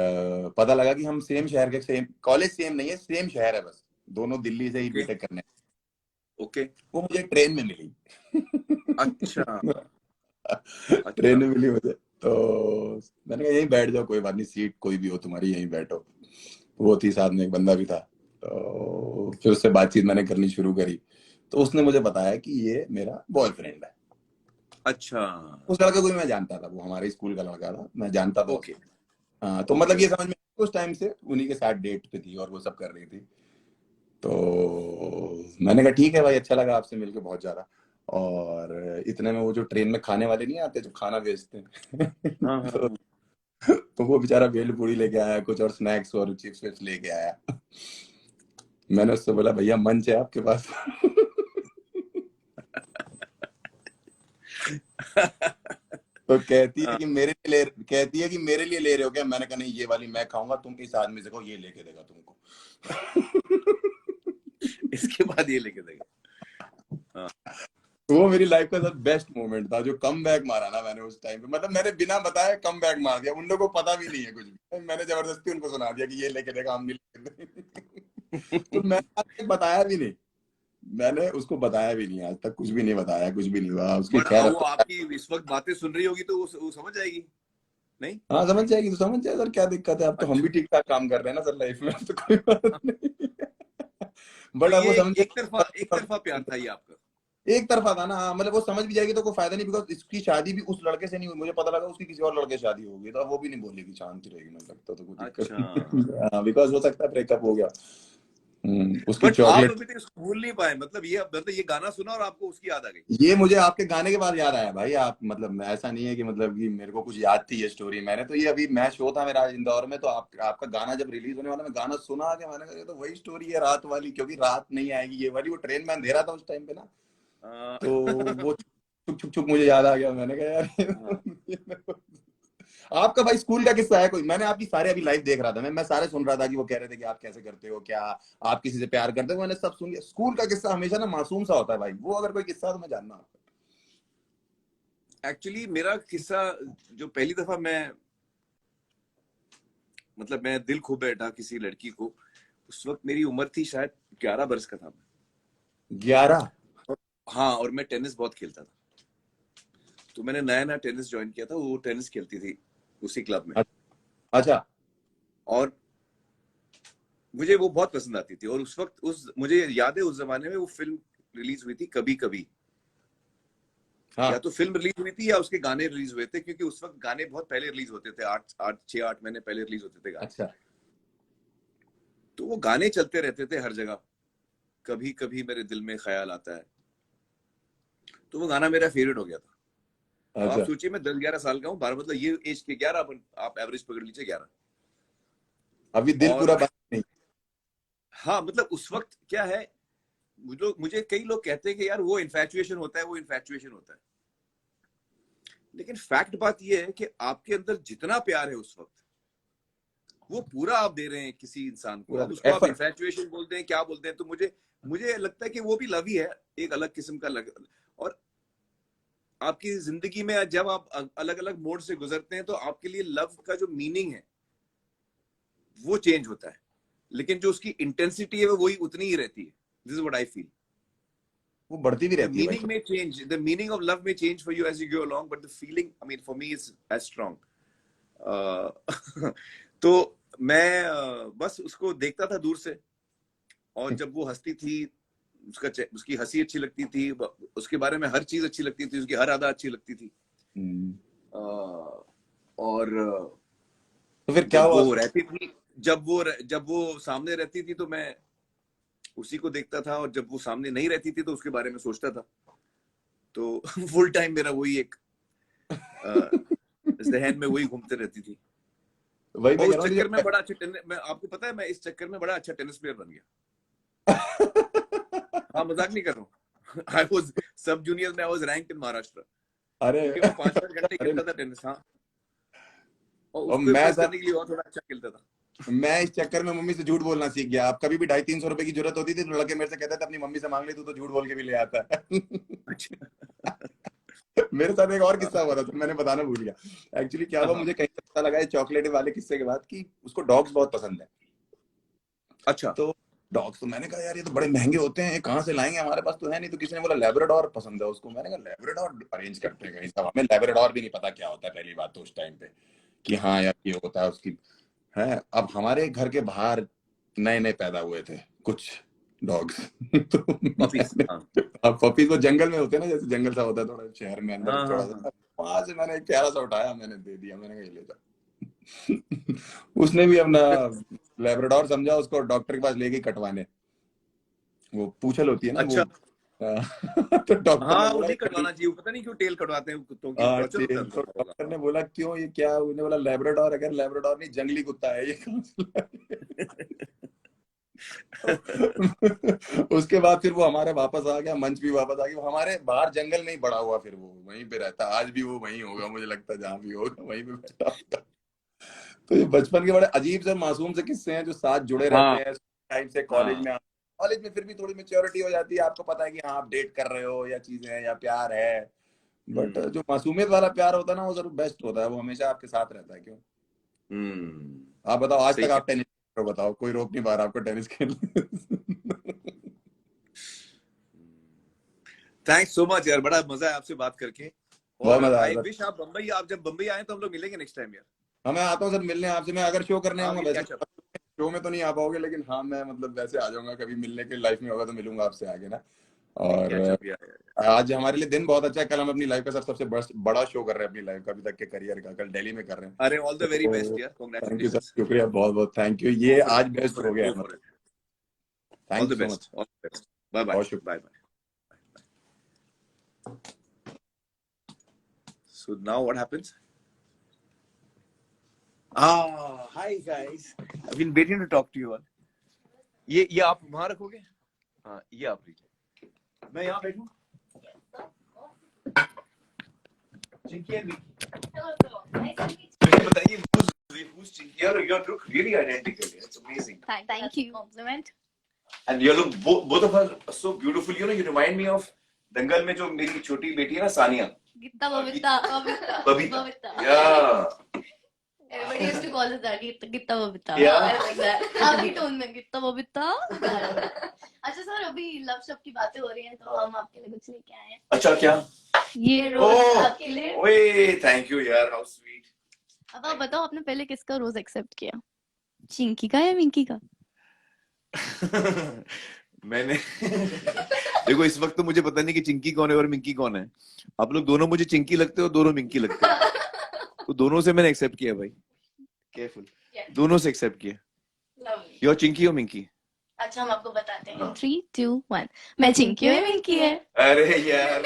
पता लगा कि हम सेम शहर के, सेम कॉलेज, सेम नहीं है, सेम शहर है, बस दोनों दिल्ली से ही Okay. बीटेक करने। ओके। वो मुझे ट्रेन में मिली। अच्छा। ट्रेन में मिली मुझे, तो मैंने कहा यहीं बैठ जाओ, कोई बात नहीं, सीट कोई भी हो तुम्हारी, यहीं बैठो। वो थी, साथ में एक बंदा भी था, तो फिर उससे बातचीत मैंने करनी शुरू करी, तो उसने मुझे बताया कि ये मेरा बॉयफ्रेंड है। अच्छा। उस लड़के को भी मैं जानता था, वो हमारे स्कूल का लड़का था, मैं जानता था ओके। उसको। हाँ, तो मतलब ये समझ में, उस टाइम से उन्हीं के साथ डेट पे थी और वो सब कर रही थी। तो मैंने कहा ठीक है भाई, अच्छा लगा आपसे मिलके बहुत ज्यादा। और इतने में वो जो ट्रेन में खाने वाले नहीं आते जो खाना बेचते हैं हाँ हाँ तो, हाँ। तो वो बेचारा भेल पूरी लेके आया, कुछ और स्नैक्स और चिप्स विप्स लेके आया। मैंने उससे बोला भैया मंच है आपके पास? तो कहती है कि कहती है कि मेरे लिए ले रहे हो क्या? मैंने कहा नहीं, ये वाली मैं खाऊंगा, तुम इस आदमी से कहो ये लेके देगा तुमको। इसके बाद ये लेके देगा। वो मेरी लाइफ का सब बेस्ट मोमेंट था, जो कम बैक मारा ना मैंने उस टाइम पे, मतलब मैंने बिना बताए कम बैक मार दिया। उन लोगों को पता भी नहीं है कुछ भी, मैंने जबरदस्ती उनको सुना दिया कि ये लेके देगा, हम नहीं लेके तो मैंने आज तक बताया भी नहीं, मैंने उसको बताया भी नहीं, आज तक कुछ भी नहीं बताया, कुछ भी नहीं हुआ उसकी। बट खैर वो आपकी इस वक्त बातें सुन रही होगी तो वो समझ जाएगी नहीं? हाँ, समझ जाएगी तो समझ जाए सर, क्या दिक्कत है? अब तो हम भी अच्छा। ठीक ठाक काम कर रहे हैं ना सर लाइफ में, तो कोई बात नहीं। तो बट अब वो ये समझ एक तरफा प्यार था ये आपका? एक तरफा था ना, हाँ, मतलब वो समझ भी जाएगी तो कोई फायदा नहीं, बिकॉज इसकी शादी भी उस लड़के से नहीं हुई, मुझे पता लगा उसकी किसी और लड़के से शादी होगी, तो अब वो भी नहीं बोलेगी, शांति रहेगी, मुझे लगता तो कोई दिक्कत अच्छा। नहीं। हाँ, बिकॉज हो सकता है ब्रेकअप हो गया। उसकी बट आप चॉकलेट, अभी तक इसको भूल नहीं पाए, मतलब ये गाना सुना और आपको उसकी याद आ गई? ये मुझे आपके गाने के बाद याद आया भाई। आप मतलब ऐसा नहीं है कि मतलब कि मेरे को कुछ याद थी ये स्टोरी, मैंने तो ये अभी मैं शो था मेरा आज इंदौर में, तो आपका गाना जब रिलीज होने वाला, मैं गाना सुना के मैंने कहा ये तो वही स्टोरी है रात वाली, क्योंकि रात नहीं आएगी ये वाली, वो ट्रेन में अंधेरा था उस टाइम पे ना, तो वो छुक छुक छुक मुझे याद आ गया। मैंने कहा यार आपका भाई स्कूल का किस्सा है कोई? मैंने आपकी सारे अभी लाइव देख रहा था, मैं सारे सुन रहा था कि वो कह रहे थे कि आप कैसे करते हो, क्या आप किसी से प्यार करते हो, मैंने सब सुन लिया। स्कूल का किस्सा हमेशा ना मासूम सा होता है भाई, वो अगर कोई किस्सा तो मैं जानना आपका। एक्चुअली मेरा किस्सा, जो पहली दफा मैं दिल खो बैठा किसी लड़की को, उस वक्त मेरी उम्र थी शायद 11 वर्ष का था मैं। 11? हाँ, और मैं टेनिस बहुत खेलता था, तो मैंने नया नया टेनिस ज्वाइन किया था, वो टेनिस खेलती थी उसी क्लब में। अच्छा। और मुझे वो बहुत पसंद आती थी, और उस वक्त मुझे याद है उस जमाने में वो फिल्म रिलीज हुई थी कभी कभी। हाँ। या तो फिल्म रिलीज हुई थी या उसके गाने रिलीज हुए थे, क्योंकि उस वक्त गाने बहुत पहले रिलीज होते थे, 6-8 महीने पहले रिलीज होते थे गाने। अच्छा। तो वो गाने चलते रहते थे हर जगह, कभी कभी मेरे दिल में ख्याल आता है, तो वो गाना मेरा फेवरेट हो गया था। तो आप सोचिए मैं 10-11 साल का हूँ, 12 मतलब ये एज के 11, आप एवरेज पकड़ लीजिए 11। अभी दिल पूरा बात नहीं। हाँ, मतलब उस वक्त क्या है, मुझे कई लोग कहते हैं कि यार वो इन्फैचुएशन होता है, वो इन्फैचुएशन होता है, लेकिन फैक्ट बात ये है कि आपके अंदर जितना प्यार है उस वक्त, वो पूरा आप दे रहे हैं किसी इंसान को। अब उसको आप इन्फैचुएशन बोलते हैं, क्या बोलते हैं, तो मुझे लगता है कि वो भी लव ही है, एक अलग किस्म का लग। और आपकी जिंदगी में जब आप अलग अलग मोड से गुजरते हैं, तो आपके लिए लव का जो मीनिंग है वो चेंज होता है, लेकिन जो उसकी इंटेंसिटी है वो वही उतनी ही रहती है। This is what I feel. वो बढ़ती भी रहती है। मीनिंग में change, the meaning of love में change for you as you go along, but the feeling, I mean for me is as strong. तो मैं बस उसको देखता था दूर से, और जब वो हंसती थी, उसकी हंसी अच्छी लगती थी, उसके बारे में हर चीज अच्छी लगती थी, उसकी हर अदा अच्छी लगती थी। और तो फिर क्या हुआ? वो रहती थी, जब वो सामने रहती थी तो मैं उसी को देखता था, और जब वो सामने नहीं रहती थी तो उसके बारे में सोचता था। तो फुल टाइम मेरा वही एक जहन में वही घूमते रहती थी। वही मैं उस कह रहा हूँ, चक्कर में बड़ा अच्छा टेनिस, मैं आपको पता है मैं इस चक्कर में बड़ा अच्छा टेनिस प्लेयर बन गया। हाँ, मजाक नहीं कर रहा हूँ। आई वाज सब जूनियर में, आई वाज रैंक्ड इन महाराष्ट्र। अरे क्योंकि मैं 5-5 घंटे खेलता था टेनिस। हाँ, और उसको मैं इम्प्रेस करने के लिए और थोड़ा अच्छा खेलता था। मैं इस चक्कर में मम्मी से झूठ बोलना सीख गया। अब कभी भी 250-300 रुपए की जरूरत होती थी तो लड़के मेरे से कहते थे अपनी मम्मी से मांग ले, तू तो झूठ बोल के भी ले आता है। मेरे साथ एक और किस्सा हुआ था, तो मैंने बताना भूल गया। एक्चुअली क्या हुआ, मुझे कहीं से पता लगा चॉकलेट वाले किस्से के बाद कि उसको डॉग्स बहुत पसंद है। अच्छा। तो डॉग्स, तो मैंने कहा यार ये तो बड़े महंगे होते हैं, ये कहाँ से लाएंगे, हमारे पास तो है नहीं। तो किसी ने बोला लेब्राडोर पसंद है उसको। मैंने कहा लेब्राडोर अरेंज करते हैं कहीं से। हमें लेब्राडोर भी नहीं पता क्या होता है पहली बात तो उस टाइम पे, कि हाँ यार ये होता है उसकी है। अब हमारे घर के बाहर नए नए पैदा हुए थे कुछ डॉग्स। तो पपीज। हाँ। अब पपीज वो जंगल में होते हैं ना, जैसे जंगल सा होता है थोड़ा शहर में अंदर हाँ, थोड़ा हाँ, सा, वहां से मैंने एक प्यारा सा उठाया, मैंने दे दिया, मैंने कहा ये ले जा। उसने भी अपना लेब्राडोर समझा, उसको डॉक्टर के पास ले गई कटवाने। वो पूंछल होती है ना अच्छा। वो। तो डॉक्टर ने हाँ, वो बोला नहीं कटवाना चाहिए, पता नहीं क्यों टेल कटवाते हैं कुत्तों की, हाँ टॉर्चर होता है तो उनका बहुत डॉक्टर ने ज्यादा। बोला क्यों, ये क्या, उन्होंने बोला लेब्राडोर। अगर लेब्राडोर नहीं जंगली कुत्ता है ये, कहाँ से लाए? उसके बाद फिर वो हमारे वापस आ गया, मंच भी वापस आ गया। वो हमारे बाहर जंगल में ही बड़ा हुआ, फिर वो वहीं पे रहता। आज भी वो वहीं होगा, मुझे लगता है जहां भी होगा वहीं पे बैठा होगा। तो ये बचपन के बड़े अजीब से मासूम से किस्से हैं जो साथ जुड़े रहते हाँ, हैं टाइम से। हाँ। कॉलेज में फिर भी थोड़ी मेच्योरिटी हो जाती है, आपको पता है कि हाँ आप डेट कर रहे हो या चीजें हैं या प्यार है। बट हम्म। जो मासूमियत वाला प्यार होता है ना, वो जरूर बेस्ट होता है, वो हमेशा आपके साथ रहता है। क्यों, आप बताओ, आज सही तक कह। आप टेनिस खेल रहे हो, बताओ कोई रोक नहीं पा रहा आपको टेनिस खेलने। थैंक्स सो मच यार, बड़ा मजा है आपसे बात करके। बहुत और मजा आया आई सर। विश आप जब बम्बई आए तो हम लोग मिलेंगे नेक्स्ट टाइम यार। हाँ मैं आता हूँ सर मिलने आपसे। मैं अगर शो करने आऊंगा, आओगे वैसे कैच अप? शो में तो नहीं आ पाओगे, लेकिन हाँ मैं मतलब वैसे आ जाऊंगा, कभी मिलने के लाइफ में होगा तो मिलूंगा आपसे आगे ना। और कैच अप यार। आज हमारे लिए दिन बहुत अच्छा है। कल हम अपनी लाइफ का सर सबसे बड़ा शो कर रहे हैं अपनी लाइफ का अभी तक के करियर का, कल दिल्ली में कर रहे हैं। अरे ऑल द वेरी बेस्ट तो यार, थैंक यू सर, कांग्रेचुलेशंस। शुक्रिया, बहुत बहुत थैंक यू। गो ये फॉर आज इट, बेस्ट गो हो फॉर इट, गया गो है फॉर मतलब। It. All thank you the so best, much, all the best. Bye bye, बहुत शुक्रिया। Bye bye. So now what happens? Hi guys. I've been waiting to talk to you all. ये आप वहां रखोगे? हाँ, ये आप लीजिए। मैं यहाँ बैठूं? Chinki and Vicky. मुझे बताइए who's Chinky? You look really identical. It's amazing. Thank you. Compliment. And you look both of us are so beautiful. You know, you remind me of दंगल में जो मेरी छोटी बेटी है ना, Sania. Gitta Babita. Babita. Yeah. Everybody used to call us that. Gitta Babita. Yeah. I like that. आपकी tone में Gitta Babita. अच्छा सर, अभी लव शॉप की बातें हो रही हैं तो हम आपके लिए कुछ लेके आए हैं। अच्छा क्या? ये रोज आपके लिए। ओए, थैंक यू यार, हाउ स्वीट। अब आप बताओ, आपने पहले किसका रोज एक्सेप्ट किया? चिंकी का या मिंकी का? मैंने देखो इस वक्त तो मुझे पता नहीं कि चिंकी कौन है और मिंकी कौन है। आप लोग दोनों मुझे चिंकी लगते हो, दोनों मिंकी लगते हो, तो दोनों से मैंने एक्सेप्ट किया भाई। केयरफुल। दोनों से एक्सेप्ट किया। यू आर चिंकी और मिंकी? अच्छा हम आपको बताते हैं। 3, 2, 1 मैं चिंकी और मिंकी है। अरे यार।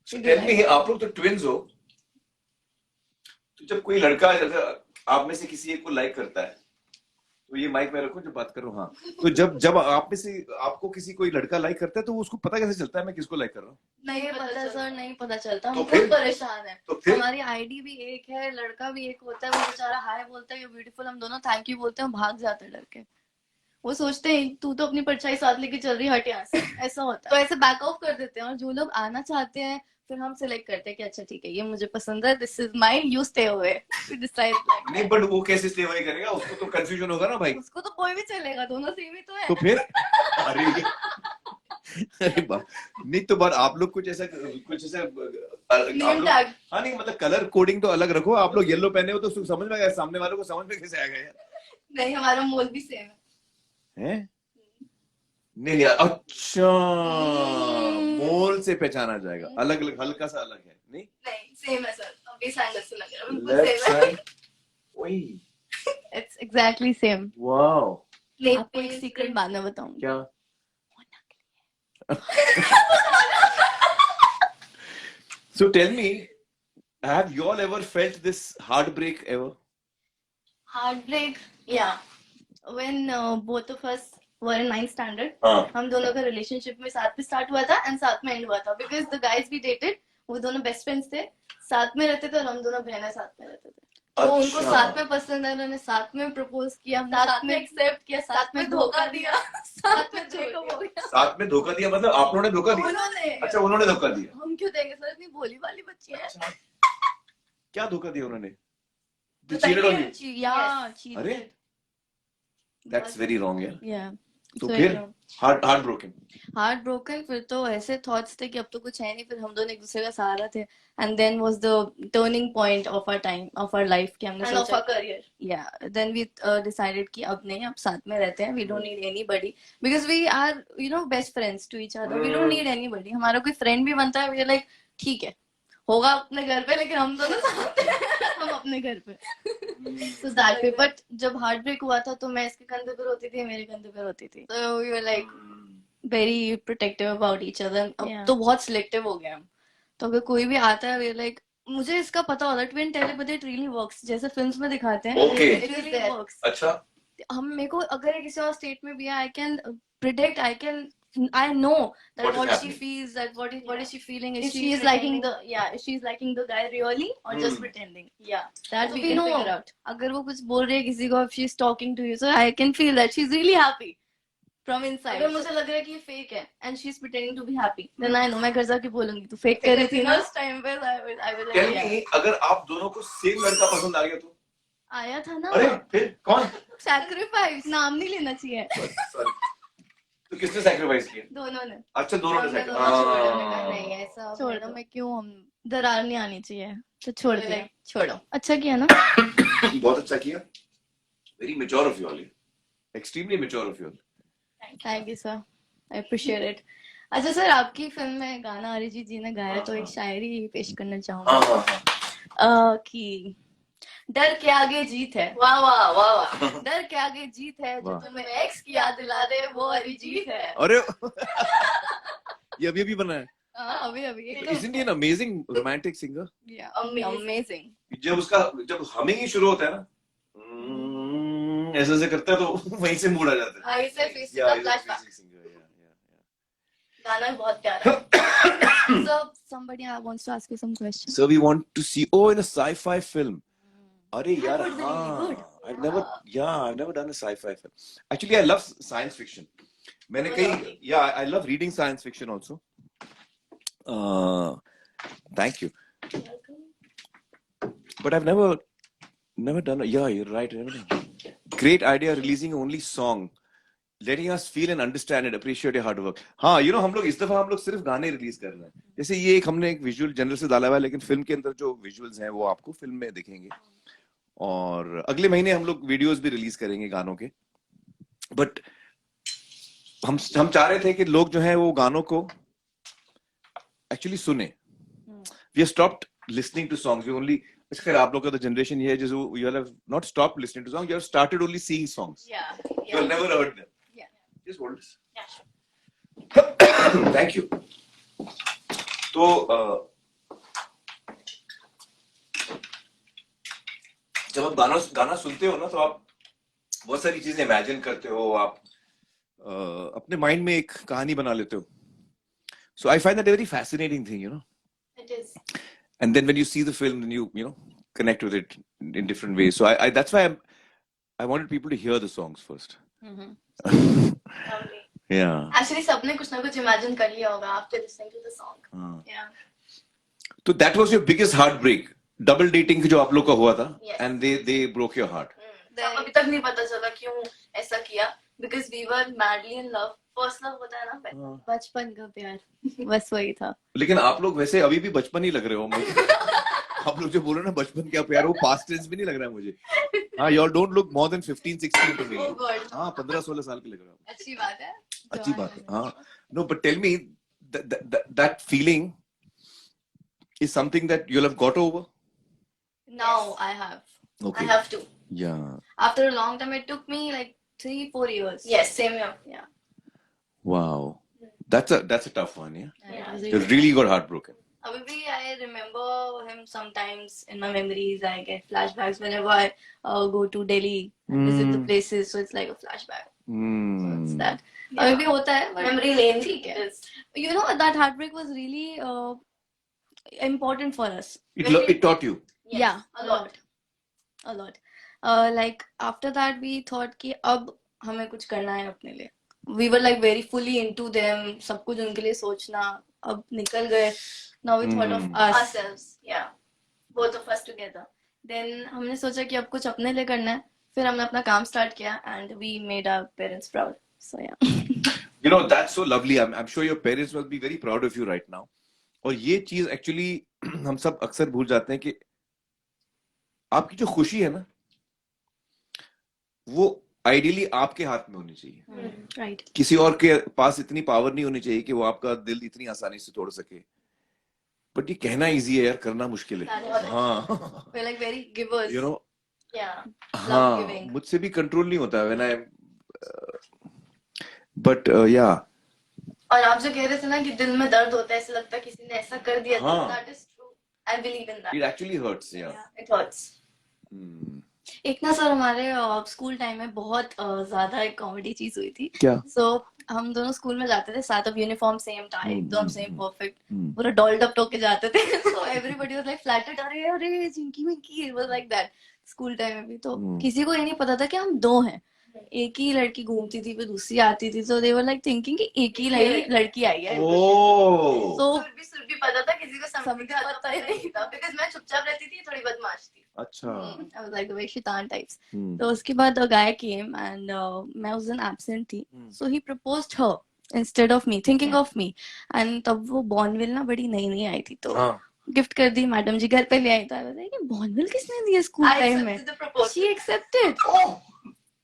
टेल मी, आप लोग तो ट्विन्स हो, तो जब कोई लड़का जैसे आप में से किसी एक को लाइक करता है, तो ये माइक में रखो जब बात करो। हाँ, तो जब आप में से आपको किसी कोई लड़का लाइक करता है तो उसको पता कैसे चलता है मैं किसको लाइक कर रहा हूँ? नहीं पता सर, नहीं पता चलता। हम तो खुद फिर? परेशान है। तो फिर? हमारी आईडी भी एक है, लड़का भी एक होता है, वो बेचारा हाय बोलता है, यू ब्यूटीफुल, हम दोनों थैंक यू बोलते हैं, भाग जाते हैं डर के। वो सोचते हैं तू तो अपनी परछाई साथ लेके चल रही, हट यहाँ से। ऐसा होता है, तो ऐसे बैक ऑफ कर देते हैं। और जो लोग आना चाहते हैं फिर हम सिलेक्ट करते हैं कि अच्छा ठीक है ये मुझे पसंद है, this is mine, you stay away. नहीं, बट वो कैसे स्टे अवे करेगा? उसको तो कंफ्यूजन होगा ना भाई। उसको तो कोई भी चलेगा, दोनों सेम ही तो है। तो फिर अरे अरे नहीं तो बार आप लोग कुछ ऐसा नेम टैग। हाँ नहीं मतलब कलर कोडिंग तो अलग रखो। आप लोग येलो पहने हो तो समझ में आएगा, सामने वालों को समझ में कैसे आएगा यार? नहीं, हमारा मोल भी सेम है। हैं? नहीं अच्छा, मोल से पहचाना जाएगा, अलग अलग, हल्का सा अलग है। नहीं नहीं सेम है सर, अभी एंगल से लग रहा है, बिल्कुल लेफ्ट सेम है। साइड, ओए इट्स एग्जैक्टली सेम। वाओ। आपको एक सीक्रेट बाद में बताऊंगी। क्या? So tell me, have you all ever felt this heartbreak ever? Heartbreak, yeah. When both of us were in 9th standard, हाँ। हम दोनों का रिलेशनशिप में साथ में स्टार्ट हुआ था एंड साथ में एंड हुआ था, because the guys we dated वो दोनों बेस्ट फ्रेंड्स थे, साथ में रहते थे और हम दोनों बहनें साथ में रहते थे। वो उनको अच्छा। साथ में पसंद है, उन्होंने साथ में प्रपोज किया, हमने साथ में एक्सेप्ट किया, साथ में धोखा दिया, साथ में ब्रेकअप हो गया। साथ में धोखा दिया मतलब आप लोगों ने धोखा दिया? उन्होंने। अच्छा, उन्होंने धोखा दिया। हम क्यों देंगे सर, इतनी भोली वाली बच्ची है। क्या धोखा दिया उन्होंने? They cheated on you? Yeah, अरे दैट्स वेरी रॉन्ग यार। Yeah. तो फिर हार्ट ब्रोकन। फिर तो ऐसे थॉट्स थे कि अब तो कुछ है नहीं, फिर हम दोनों एक दूसरे का सहारा थे, and then was the turning point of our time, of our life, कि हमने सोचा करियर, या देन वी डिसाइडेड कि अब नहीं, अब साथ में रहते हैं, we don't need anybody, because we are best friends to each other, we don't need anybody. हमारा कोई फ्रेंड भी बनता है, वी आर लाइक ठीक है, होगा अपने घर पे, लेकिन हम दोनों साथ हैं, हम अपने घर पे। So that way, but जब हार्ट ब्रेक हुआ था तो मैं इसके कंधे पर रोती थी, मेरे कंधे पर रोती थी, so we were like very protective about each other. अब तो बहुत सिलेक्टिव हो गए हम, तो अगर कोई भी आता है we are like, मुझे इसका पता होता है twin telepathy, it really works, जैसे फिल्म्स में दिखाते हैं, Okay. it really works. अच्छा। हम मेरे को अगर किसी और स्टेट में भी है, I can predict, I know that What is what she happening? feels, that what is she feeling, if she is liking the guy really or just pretending. Yeah, that we can figure out. अगर वो कुछ बोल रही है किसी को, if she is talking to you, so I can feel that she's really happy from inside. अगर मुझे लग रहा है कि ये fake है and she's pretending to be happy, then I know मैं घर जाके बोलूंगी तू fake कर रही थी ना उस टाइम पे, I will Tell me, अगर आप दोनों को सेम लड़का पसंद आ गया तो? आया था ना। अरे फिर कौन? Sacrifice, नाम नहीं लेना चाहिए। Sorry. तो किसने सैक्रिफाइस किया? दोनों ने। अच्छा, दोनों ने हमने sacrifice- नहीं ऐसा छोड़ दो, मैं क्यों, हम दरार नहीं आनी चाहिए, तो छोड़ दे, छोड़ो। अच्छा किया ना। बहुत अच्छा किया। Very mature of you all, extremely mature of you all. Thank you sir, I appreciate it. अच्छा सर, आपकी फिल्म में गाना अरिजीत जी ने गाया, तो एक शायरी पेश करना चाहूंगा कि डर के आगे जीत है, वाह वाह वाह वाह, डर के आगे जीत है, जो तुम्हें एक्स की याद दिला दे वो अरिजीत है। अरे ये अभी बना है। हाँ, अभी Isn't he an amazing romantic singer? Amazing. जब हमिंग ही शुरू होता है ना, ऐसे ऐसे करता है तो वहीं से मूड आ जाता है। Yeah, he's a amazing singer. Yeah. गाना भी बहुत प्यारा है। So somebody wants to ask you some questions. So we want to see, in a sci-fi film. अरे यार, हाँ, I've never done a sci-fi film. Actually, I love science fiction. मैंने कई, I love reading science fiction also. Thank you. But I've never done. You're right. Great idea, releasing only song, letting us feel and understand and appreciate your hard work. हाँ, हम लोग इस दफा हम लोग सिर्फ गाने रिलीज कर रहे हैं। जैसे ये हमने एक विजुअल जनरल से डाला हुआ है, लेकिन फिल्म के अंदर जो विजुअल्स हैं वो आपको फिल्म में दिखेंगे, और अगले महीने हम लोग वीडियोस भी रिलीज करेंगे गानों के। बट हम चाह रहे थे कि लोग जो है वो गानों को एक्चुअली सुने। We have stopped listening to songs, we only, खैर आप लोग का तो जनरेशन ये है जिस you have not stopped listening to songs, you have started only seeing songs, you have never heard them. Just hold this. Thank you. तो जब आप गाना सुनते हो ना, तो आप बहुत सारी चीजें इमेजिन करते हो, आप अपने माइंड में एक कहानी बना लेते हो। So I find that a very fascinating thing, It is. And then when you see the film, then you connect with it in different ways. So I that's why I wanted people to hear the songs first. Yeah. Actually, सबने कुछ ना कुछ imagine कर लिया होगा after listening to the song. Yeah. So that was your biggest heartbreak, double dating जो आप लोग का हुआ था, and they broke your heart. अभी तक नहीं पता चला क्यों ऐसा किया, because we were madly in love. First love होता है ना, बचपन का प्यार, बस वही था। लेकिन आप लोग वैसे अभी भी बचपन ही लग रहे हो मुझे। आप लोग जो बोल रहे हो ना बचपन क्या प्यार, वो पास्ट टेंस भी नहीं लग रहा है मुझे। हाँ, you all don't look more than 15-16 to me. हाँ, 15-16 साल के लग रहे हो। अच्छी बात है। अच्छी बात है। हाँ, no, but tell me that feeling is something that you'll have got over. Now I have. Okay. I have to. Yeah. After a long time, it took me like 3-4 years. Yes, same here. Yeah. Wow. That's a tough one, yeah. Yeah. You really got heartbroken. Abhi bhi I remember him sometimes in my memories. I get flashbacks whenever I go to Delhi and visit the places. So it's like a flashback. So it's that. Abhi bhi hota hai, but memory lane. ठीक है. You know, that heartbreak was really important for us. It taught you. Yeah, a lot. a lot. Like after that we thought कि अब हमें कुछ करना है अपने लिए. We were like very fully into them. सब कुछ उनके लिए सोचना. अब निकल गए. Now we thought of ourselves. Yeah, both of us together. Then हमने सोचा कि अब कुछ अपने लिए करना है. फिर हमने अपना काम start किया and we made our parents proud. So yeah. You know, that's so lovely. I'm sure your parents must be very proud of you right now. और ये चीज एक्चुअली हम सब अक्सर भूल जाते हैं कि आपकी जो खुशी है ना, वो आइडियली आपके हाथ में होनी चाहिए. Right. किसी और के पास इतनी पावर नहीं होनी चाहिए कि वो आपका दिल इतनी आसानी से तोड़ सके. बट ये कहना इजी है यार, करना मुश्किल है. हाँ. We're like very givers. You know. Yeah. Love हाँ. giving. मुझसे भी कंट्रोल नहीं होता when I. But yeah. और आप जो कह रहे थे ना कि दिल में दर्द होता है, ऐसा लगता है किसी ने ऐसा कर दिया. हाँ. That is true. I believe in that. It actually hurts. Yeah. Yeah, it hurts. एक ना सर हमारे स्कूल टाइम में बहुत ज्यादा एक कॉमेडी चीज हुई थी. क्या? सो हम दोनों स्कूल में जाते थे साथ, अब यूनिफॉर्म सेम टाई, एकदम सेम परफेक्ट, पूरा डॉल्ड अप होके जाते थे. So everybody was like flattered, अरे अरे जिंकी मिंकी, it was like that school time में भी. तो किसी को ये नहीं पता था कि हम दो हैं. एक ही लड़की घूमती थी, फिर दूसरी आती थी. सो दे वर लाइक थिंकिंग कि एक ही लड़की आई है. Oh. तो सुर भी पता था, किसी को समझ पता ही नहीं था, बिकॉज़ मैं चुपचाप रहती थी, थोड़ी बदमाश थी. अच्छा. I was like the way Shaitan types. तो उसके बाद a guy came and मैं उस दिन absent थी. So he proposed her instead of me, thinking of me. And तब वो बॉर्नविल ना बड़ी नई नई आई थी, तो गिफ्ट कर दी. मैडम जी घर पे ले आई. तो I was like बॉर्नविल किसने दिया स्कूल टाइम में? She accepted.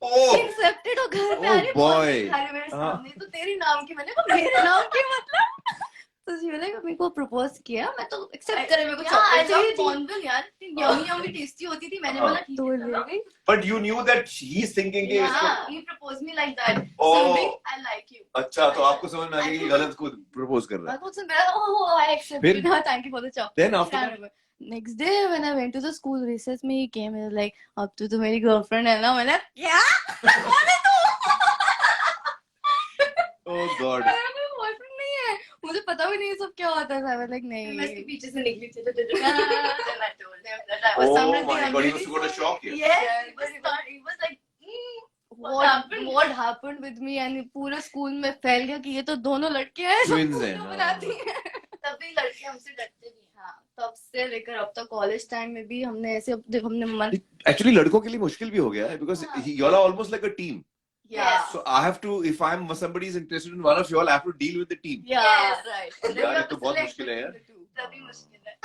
She accepted और घर पे आ रही boy. मेरे सामने. तो तेरी नाम की, मैंने कहा मेरे नाम की मतलब. तो जी मैंने मेरे को प्रपोज किया, मैं तो एक्सेप्ट करे. मेरे को चॉकलेट चाहिए थी. बॉर्नविल यार यम्मी यम्मी टेस्टी होती थी. मैंने बोला ठीक है ले गई. But you knew that he's thinking कि Yeah, he proposed me like that. Oh. Saying, I like you. अच्छा, तो आपको समझ में आ गया कि गलत को प्रपोज कर रहा है. I was like, oh, I accepted. फिर? Thank you for the chocolate. Then after that? Next day when I went to the school recess में, he came and was like, अब तो मेरी गर्लफ्रेंड है ना. मैंने क्या? कौन है तू? Oh God. मेरा बॉयफ्रेंड नहीं है. मुझे पता भी नहीं सब क्या होता था. मैं लाइक नहीं. मैं इसके पीछे से निकली थी. Then I told him that I was Oh something. my God, he was going to shock you. Yes, he was like, what happened with me? and पूरे स्कूल में फैल गया कि ये तो दोनों लड़कियां हैं, Twins हैं, वीडियो बनाती हैं. तभी लड़के हमसे डरते भी. हाँ, तब से लेकर अब तक कॉलेज टाइम में भी हमने ऐसे हमने मन. Actually, लड़कों के लिए मुश्किल भी हो गया है because you all are almost like a team. Yeah. So I have to, if somebody is interested in one of you all, I have to deal with the team. Yeah, right. यार ये तो बहुत मुश्किल है यार. तभी मुश्किल है.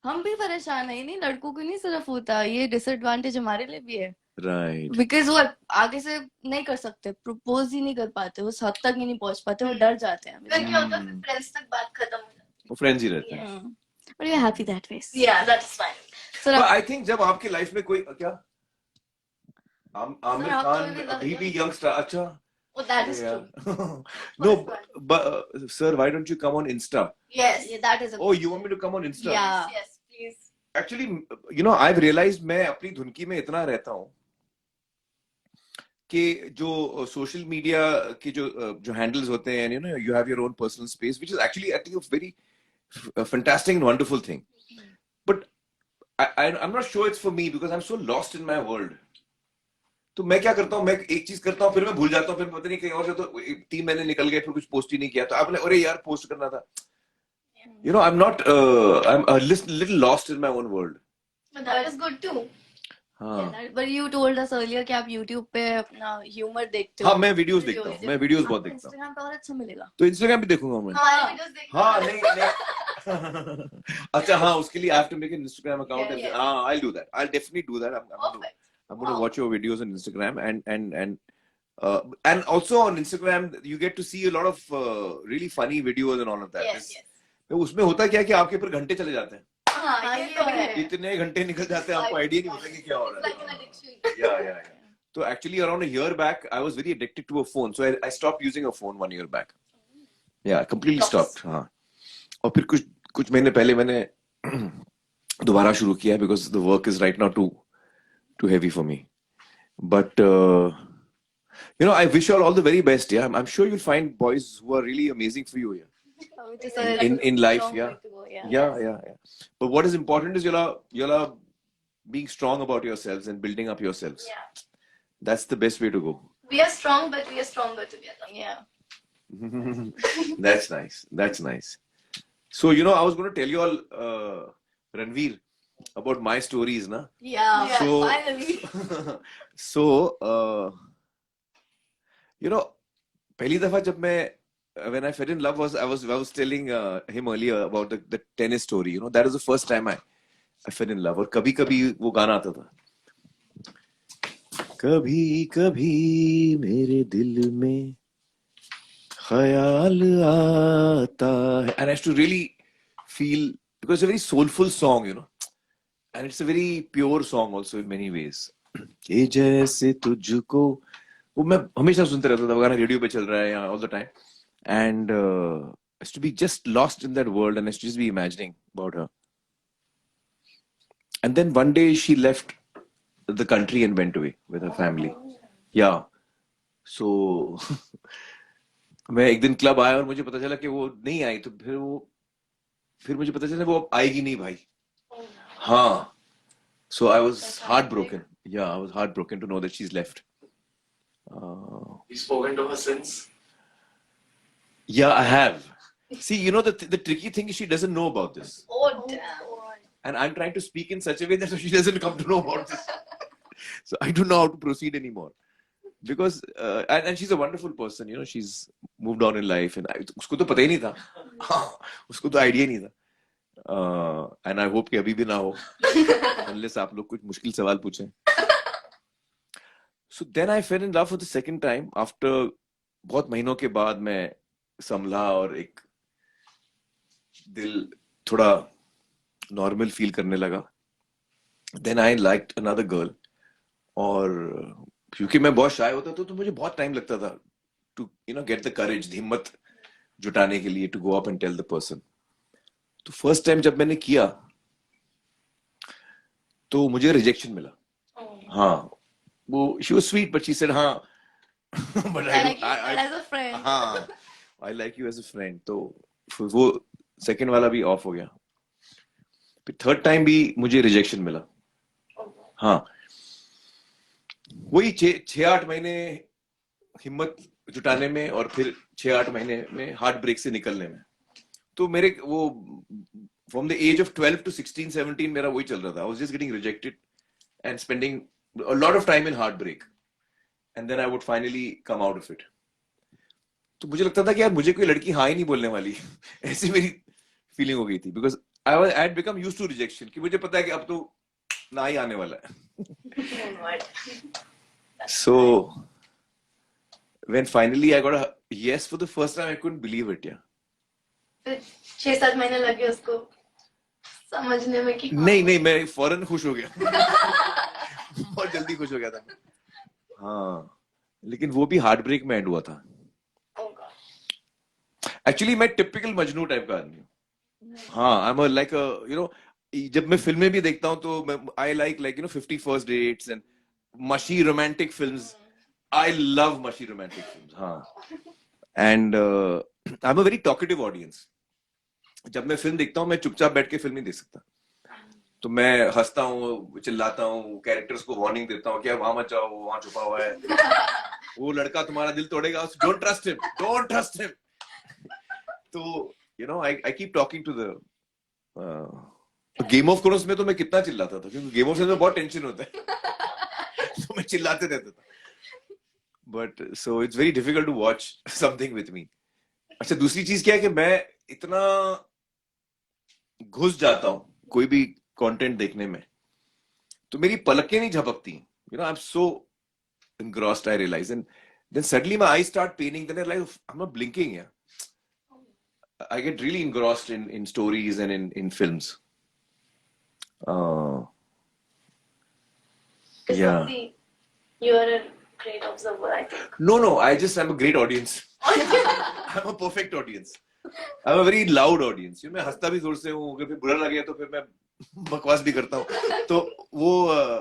हम भी परेशान है. नहीं लड़कों को नहीं सिर्फ होता, ये डिसएडवांटेज हमारे लिए भी है. Right. बिकॉज वो आगे से नहीं कर सकते, प्रपोज ही नहीं कर पाते, वो हद तक ही नहीं पहुंच पाते, वो डर जाते हैं. फिर क्या होता है, फिर फ्रेंड्स तक बात खत्म हो जाती है. वो फ्रेंड्स ही रहते हैं. But we are happy that way. Yeah that's fine. So I think जब आपकी लाइफ में कोई क्या आमिर खान अभी भी यंगस्टर. अच्छा. Oh, that is true. No, but sir, why don't you come on Insta? Yes, that is a. Oh, you want me to come on Insta? Yeah. Yes, please. Actually, you know, I've realized मैं अपनी धुनकी में इतना रहता हूँ कि जो social media के जो हैंडल्स होते हैं, you know, you have your own personal space, which is actually I think a very fantastic and wonderful thing. But I'm not sure it's for me because I'm so lost in my world. तो मैं क्या करता हूँ, मैं एक चीज करता हूँ, फिर मैं भूल जाता हूँ, फिर पता नहीं कहीं और से तो 3 महीने निकल गए, फिर कुछ पोस्ट ही नहीं किया. तो आपने अरे यार पोस्ट करना था. You know, I'm a little lost in my own world. But that is good too. हाँ. But you told us earlier कि आप YouTube पे अपना ह्यूमर देखते हो. हाँ, मैं वीडियोस देखता हूँ. मैं वीडियोस बहुत देखता हूँ. Instagram पे और अच्छा मिलेगा. तो Instagram भी देखूंगा मैं. हमारे वीडियोस देखते हाँ, नहीं. अच्छा, हाँ, उसके लिए I have to make an Instagram account. Yeah. हाँ, I'll do that. I'll definitely do that. I'm going to watch your videos on Instagram and also on Instagram you get to see a lot of really funny videos and all of that. Yes. तो उसमें होता क्या है कि आपके ऊपर घंटे चले जाते हैं. हाँ, ये तो है. इतने घंटे निकल जाते हैं, आपको आइडिया नहीं होता कि क्या हो रहा Like an है. addiction. Yeah. So actually around a year back I was very addicted to a phone, so I stopped using a phone 1 year back. Yeah, I completely stopped. हाँ. और फिर कुछ महीने पहले मैंने दोबारा शुरू किया because the work is right now too heavy for me. But you know, I wish you all the very best. Yeah, I'm sure you'll find boys who are really amazing for you here. In life, yeah. But what is important is you'll being strong about yourselves and building up yourselves. Yeah. That's the best way to go. We are strong, but we are stronger together. Yeah. That's nice. That's nice. So, I was going to tell you all, Ranveer, about my stories, na? Yeah. So- Finally. So, पहली दफा जब मैं when I fell in love I was telling him earlier about the tennis story. That was the first time I fell in love. और कभी कभी वो गाना आता था, कभी कभी मेरे दिल में ख्याल आता है, and I used to really feel, because it's a very soulful song, and it's a very pure song also in many ways. ये जैसे तुझको, वो मैं हमेशा सुनते रहता था, वो गाना रेडियो पे चल रहा है यहाँ all the time, and I used to be just lost in that world, and I used to just be imagining about her. And then one day she left the country and went away with her family. Yeah. So मैं एक दिन club आया और मुझे पता चला कि वो नहीं आई, तो फिर मुझे पता चला वो अब आएगी नहीं भाई. हाँ. So I was heartbroken. Yeah, I was heartbroken to know that she's left. You've spoken to her since? Yeah, I have. See, the tricky thing is she doesn't know about this. Oh, damn. And I'm trying to speak in such a way that she doesn't come to know about this. So I don't know how to proceed anymore. Because, and she's a wonderful person, she's moved on in life. And उसको तो पता ही नहीं था. उसको तो idea ही नहीं था. And I hope कि अभी भी ना हो. Unless आप लोग कुछ मुश्किल सवाल पूछें. So then I fell in love for the second time after बहुत महीनों के बाद मैं संभला और एक दिल थोड़ा नॉर्मल फील करने लगा. Then I liked another girl. और क्योंकि मैं बहुत शाय होता था तो मुझे बहुत टाइम लगता था to get the courage, हिम्मत जुटाने के लिए to go up and tell the person. तो फर्स्ट टाइम जब मैंने किया तो मुझे रिजेक्शन मिला. हाँ, वो she was sweet but she said हाँ but I like you as a friend. हाँ, I like you as a friend. तो फिर वो सेकंड वाला भी ऑफ हो गया. फिर थर्ड टाइम भी मुझे रिजेक्शन मिला. हाँ, वही 6-8 महीने हिम्मत जुटाने में और फिर 6-8 महीने में हार्ट ब्रेक से निकलने में. तो मेरे वो from the age of 12 to 16-17 मेरा वही चल रहा था. I was just getting rejected and spending a lot of time in heartbreak, and then I would finally come out of it. तो मुझे लगता था कि यार मुझे कोई लड़की हाँ ही नहीं बोलने वाली. ऐसी मेरी फीलिंग हो गई थी, because I had become used to rejection, कि मुझे पता है कि अब तो ना ही आने वाला है. So when finally I got a yes for the first time, I couldn't believe it. Yeah. फिर 6-7 महीने लगे उसको समझने में कि नहीं, मैं फौरन खुश हो गया. बहुत जल्दी खुश हो गया था. हाँ, लेकिन वो भी हार्ट ब्रेक में एंड हुआ था. एक्चुअली मैं टिपिकल मजनू टाइप का आदमी हूँ. हाँ, आई एम लाइक जब मैं फिल्में भी देखता हूँ तो I like 50 first dates and mushy romantic films. I love mushy romantic films. हाँ, and I am a very talkative audience. जब मैं फिल्म देखता हूँ मैं चुपचाप बैठ के फिल्म नहीं देख सकता. तो मैं हंसता हूँ, चिल्लाता हूँ, कैरेक्टर्स को वार्निंग देता हूँ कि वहां मत जाओ, वहां छुपा हुआ है, वो लड़का तुम्हारा दिल तोड़ेगा, don't trust him, don't trust him. तो I keep talking to the Game of Thrones में तो मैं कितना चिल्लाता था, क्योंकि गेम ऑफ थ्रोन्स में बहुत टेंशन होता है. तो मैं चिल्लाते रहता था. But so it's very difficult to watch something with me. अच्छा, दूसरी चीज क्या है कि मैं इतना घुस जाता हूँ कोई भी कंटेंट देखने में, तो मेरी पलकें नहीं झपकती. I am so engrossed, I realize, and then suddenly my eyes start paining. Then I realize I'm not blinking. Yeah, I get really engrossed in stories and in films. Yeah. You are a great observer, I think. No, I'm a great audience. I'm a perfect audience. I'm a very loud audience. मैं हंसता भी जोर से हूँ, अगर फिर बुरा लगे तो फिर मैं बकवास भी करता हूँ. तो वो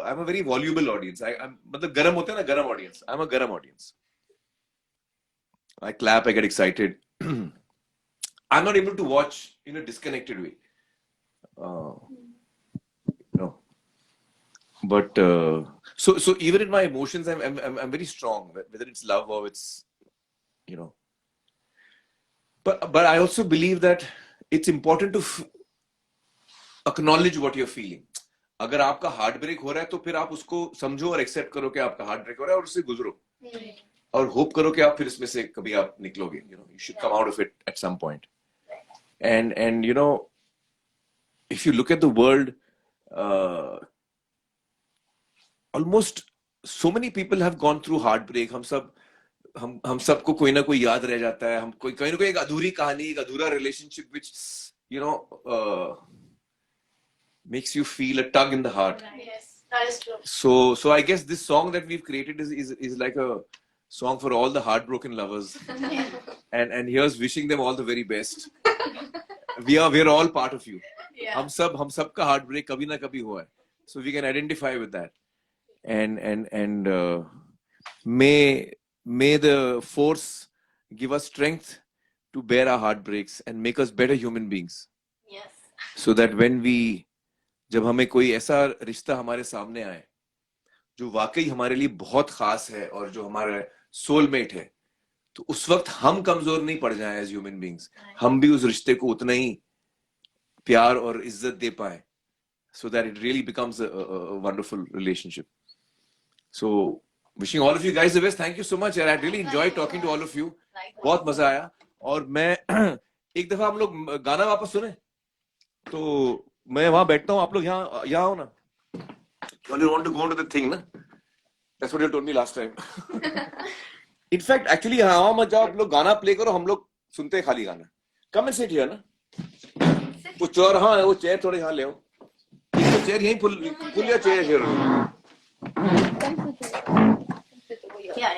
I'm a very voluble audience. मतलब गरम होते हैं ना, गरम audience. I'm a गरम audience. I clap, I get excited. I'm not able to watch in a disconnected way. No. But so even in my emotions, I'm very strong, whether it's love or it's, you know. But I also believe that it's important to acknowledge what you're feeling. अगर आपका heart break हो रहा है तो फिर आप उसको समझो और एक्सेप्ट करो कि आपका हार्ट ब्रेक हो रहा है और उससे गुजरो और होप करो कि आप फिर इसमें से कभी आप निकलोगे. You should come out of it at some point. And you know, if you look at the world, almost so many people have gone through heartbreak. हम सबको कोई ना कोई याद रह जाता है. हम कोई ना कोई एक अधूरी कहानी, एक अधूरा relationship which, you know, makes you feel a tug in the heart. Yes, that is true. So I guess this song that we've created is like a song for all the heartbroken lovers. And here's wishing them all the very best. We're all part of you. Yeah. हम सब का heartbreak कभी ना कभी हुआ है. So we can identify with that. And may the force give us strength to bear our heartbreaks and make us better human beings. Yes. So that जब हमें कोई ऐसा रिश्ता हमारे सामने आए जो वाकई हमारे लिए बहुत खास है और जो हमारा सोलमेट है, तो उस वक्त हम कमजोर नहीं पड़ जाएं एज ह्यूमन बीइंग्स. हम भी उस रिश्ते को उतना ही प्यार और इज्जत दे पाए, so that it really becomes a wonderful relationship. So wishing all of you guys the best. Thank you so much. I really enjoyed talking to all of you. बहुत मजा आया. और मैं एक दफा हम लोग गाना वापस सुने तो मैं वहां बैठता हूँ, आप लोग यहाँ हो ना. You only want to go into the thing, na? That's what you told me last time. In fact, actually यहाँ मत जाओ, आप लोग गाना प्ले करो, हम लोग सुनते हैं खाली गाना. Come and sit here, ना. वो चेयर, हाँ वो चेयर थोड़े यहाँ ले आओ. ये चेयर यहीं पुल या chair here. Yeah.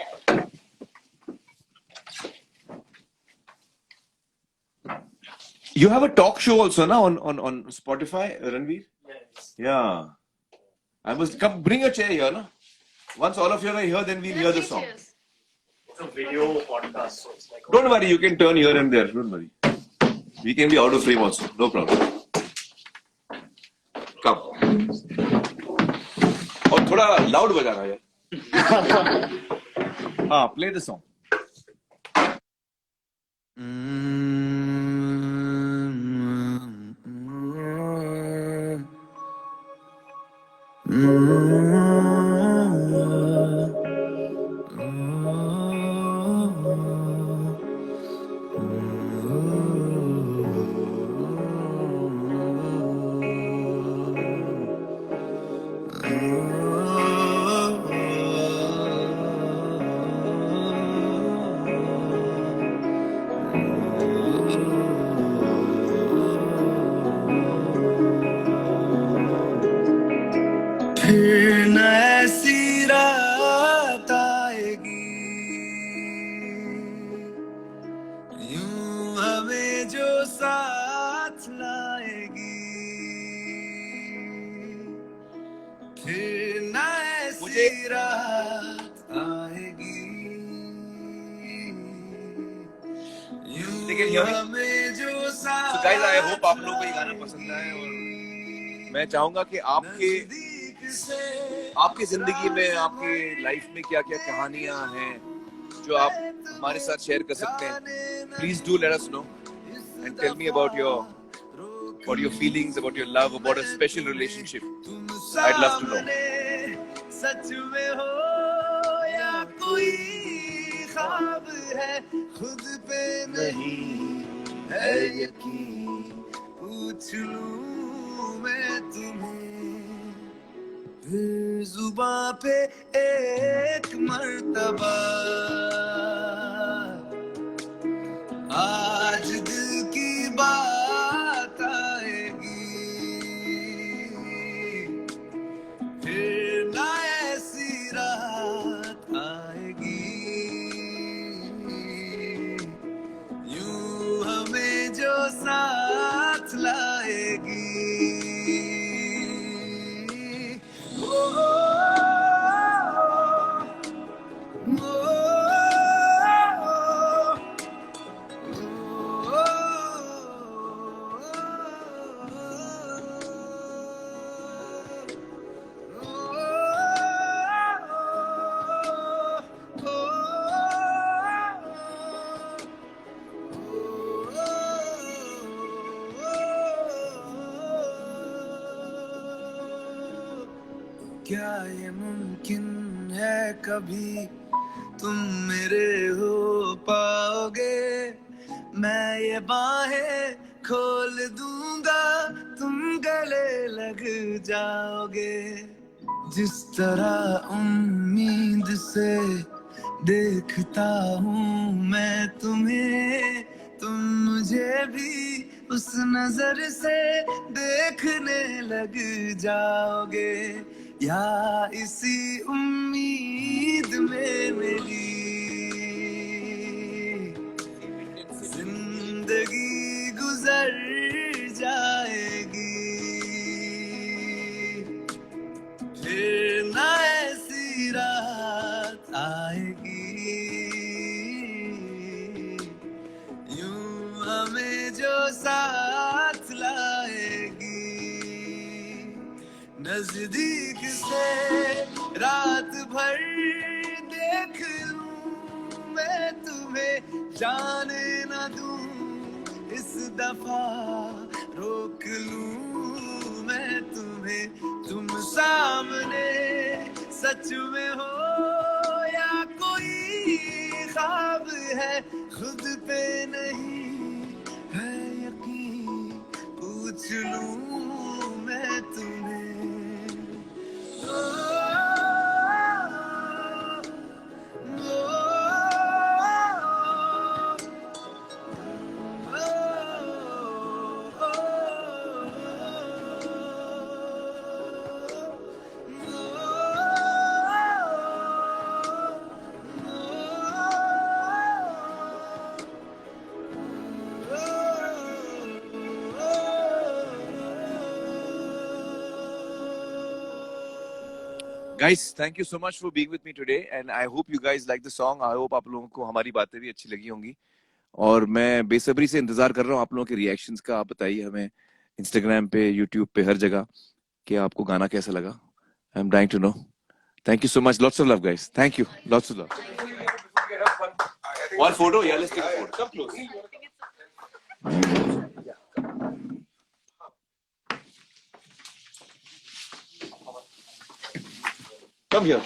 You have a talk show also, na, on Spotify, Ranveer? Yes. Yeah. I must come. Bring a chair here, na. Once all of you are here, then we'll hear the song. It's a video podcast, so it's like. Don't worry, you can turn here and there. Don't worry. We can be out of frame also. No problem. Come. और थोड़ा loud बजाना यार. हाँ, play the song. फिर न ऐसी रात आएगी यूं हमें जो साथ लाएगी. फिर न ऐसी रात आएगी लेकिन यूं हमें जो साथ. So guys, I hope आप लोगों को ये गाना पसंद आए और मैं चाहूंगा कि आपकी जिंदगी में, आपकी लाइफ में क्या क्या कहानियां हैं जो आप हमारे साथ शेयर कर सकते हैं. Please do let us know and tell me about your feelings, about your love, about a special relationship. I'd love to know. सच में हो या कोई ख्वाब है, खुद पे नहीं है यकीन, पूछ लूं मैं तुम्हें फिर जुबां पे एक मर्तबा. आज दिल की बात आएगी फिर ना ऐसी रात आएगी यूं हमें जो साथ लाएगी. Oh, oh, oh, oh. क्या ये मुमकिन है कभी तुम मेरे हो पाओगे? मैं ये बाहें खोल दूंगा, तुम गले लग जाओगे। जिस तरह उम्मीद से देखता हूँ मैं तुम्हें, तुम मुझे भी उस नजर से देखने लग जाओगे। या इसी उम्मीद में मेरी जिंदगी गुजर जाएगी। फिर ना ऐसी रात आएगी, यूं हमें जो साथ लाएगी। नजदीक से रात भर देख लूं मैं तुम्हें, जाने न दूं इस दफा रोक लूं मैं तुम्हें। तुम सामने सच में हो या कोई ख्वाब है, खुद पे नहीं है यकीन, पूछ लूं मैं तुम्हें। Guys, thank you so much for being with me today and I hope you guys like the song. I hope आप लोगों को हमारी बातें भी अच्छी लगी होंगी और मैं बेसब्री से इंतजार कर रहा हूँ आप लोगों के रिएक्शंस का। आप बताइए हमें Instagram पे, YouTube पे, हर जगह कि आपको गाना कैसा लगा। I am dying to know. Thank you so much. Lots of love guys. Thank you. Lots of love. One photo? Yeah, let's take a photo. Come close. Come here.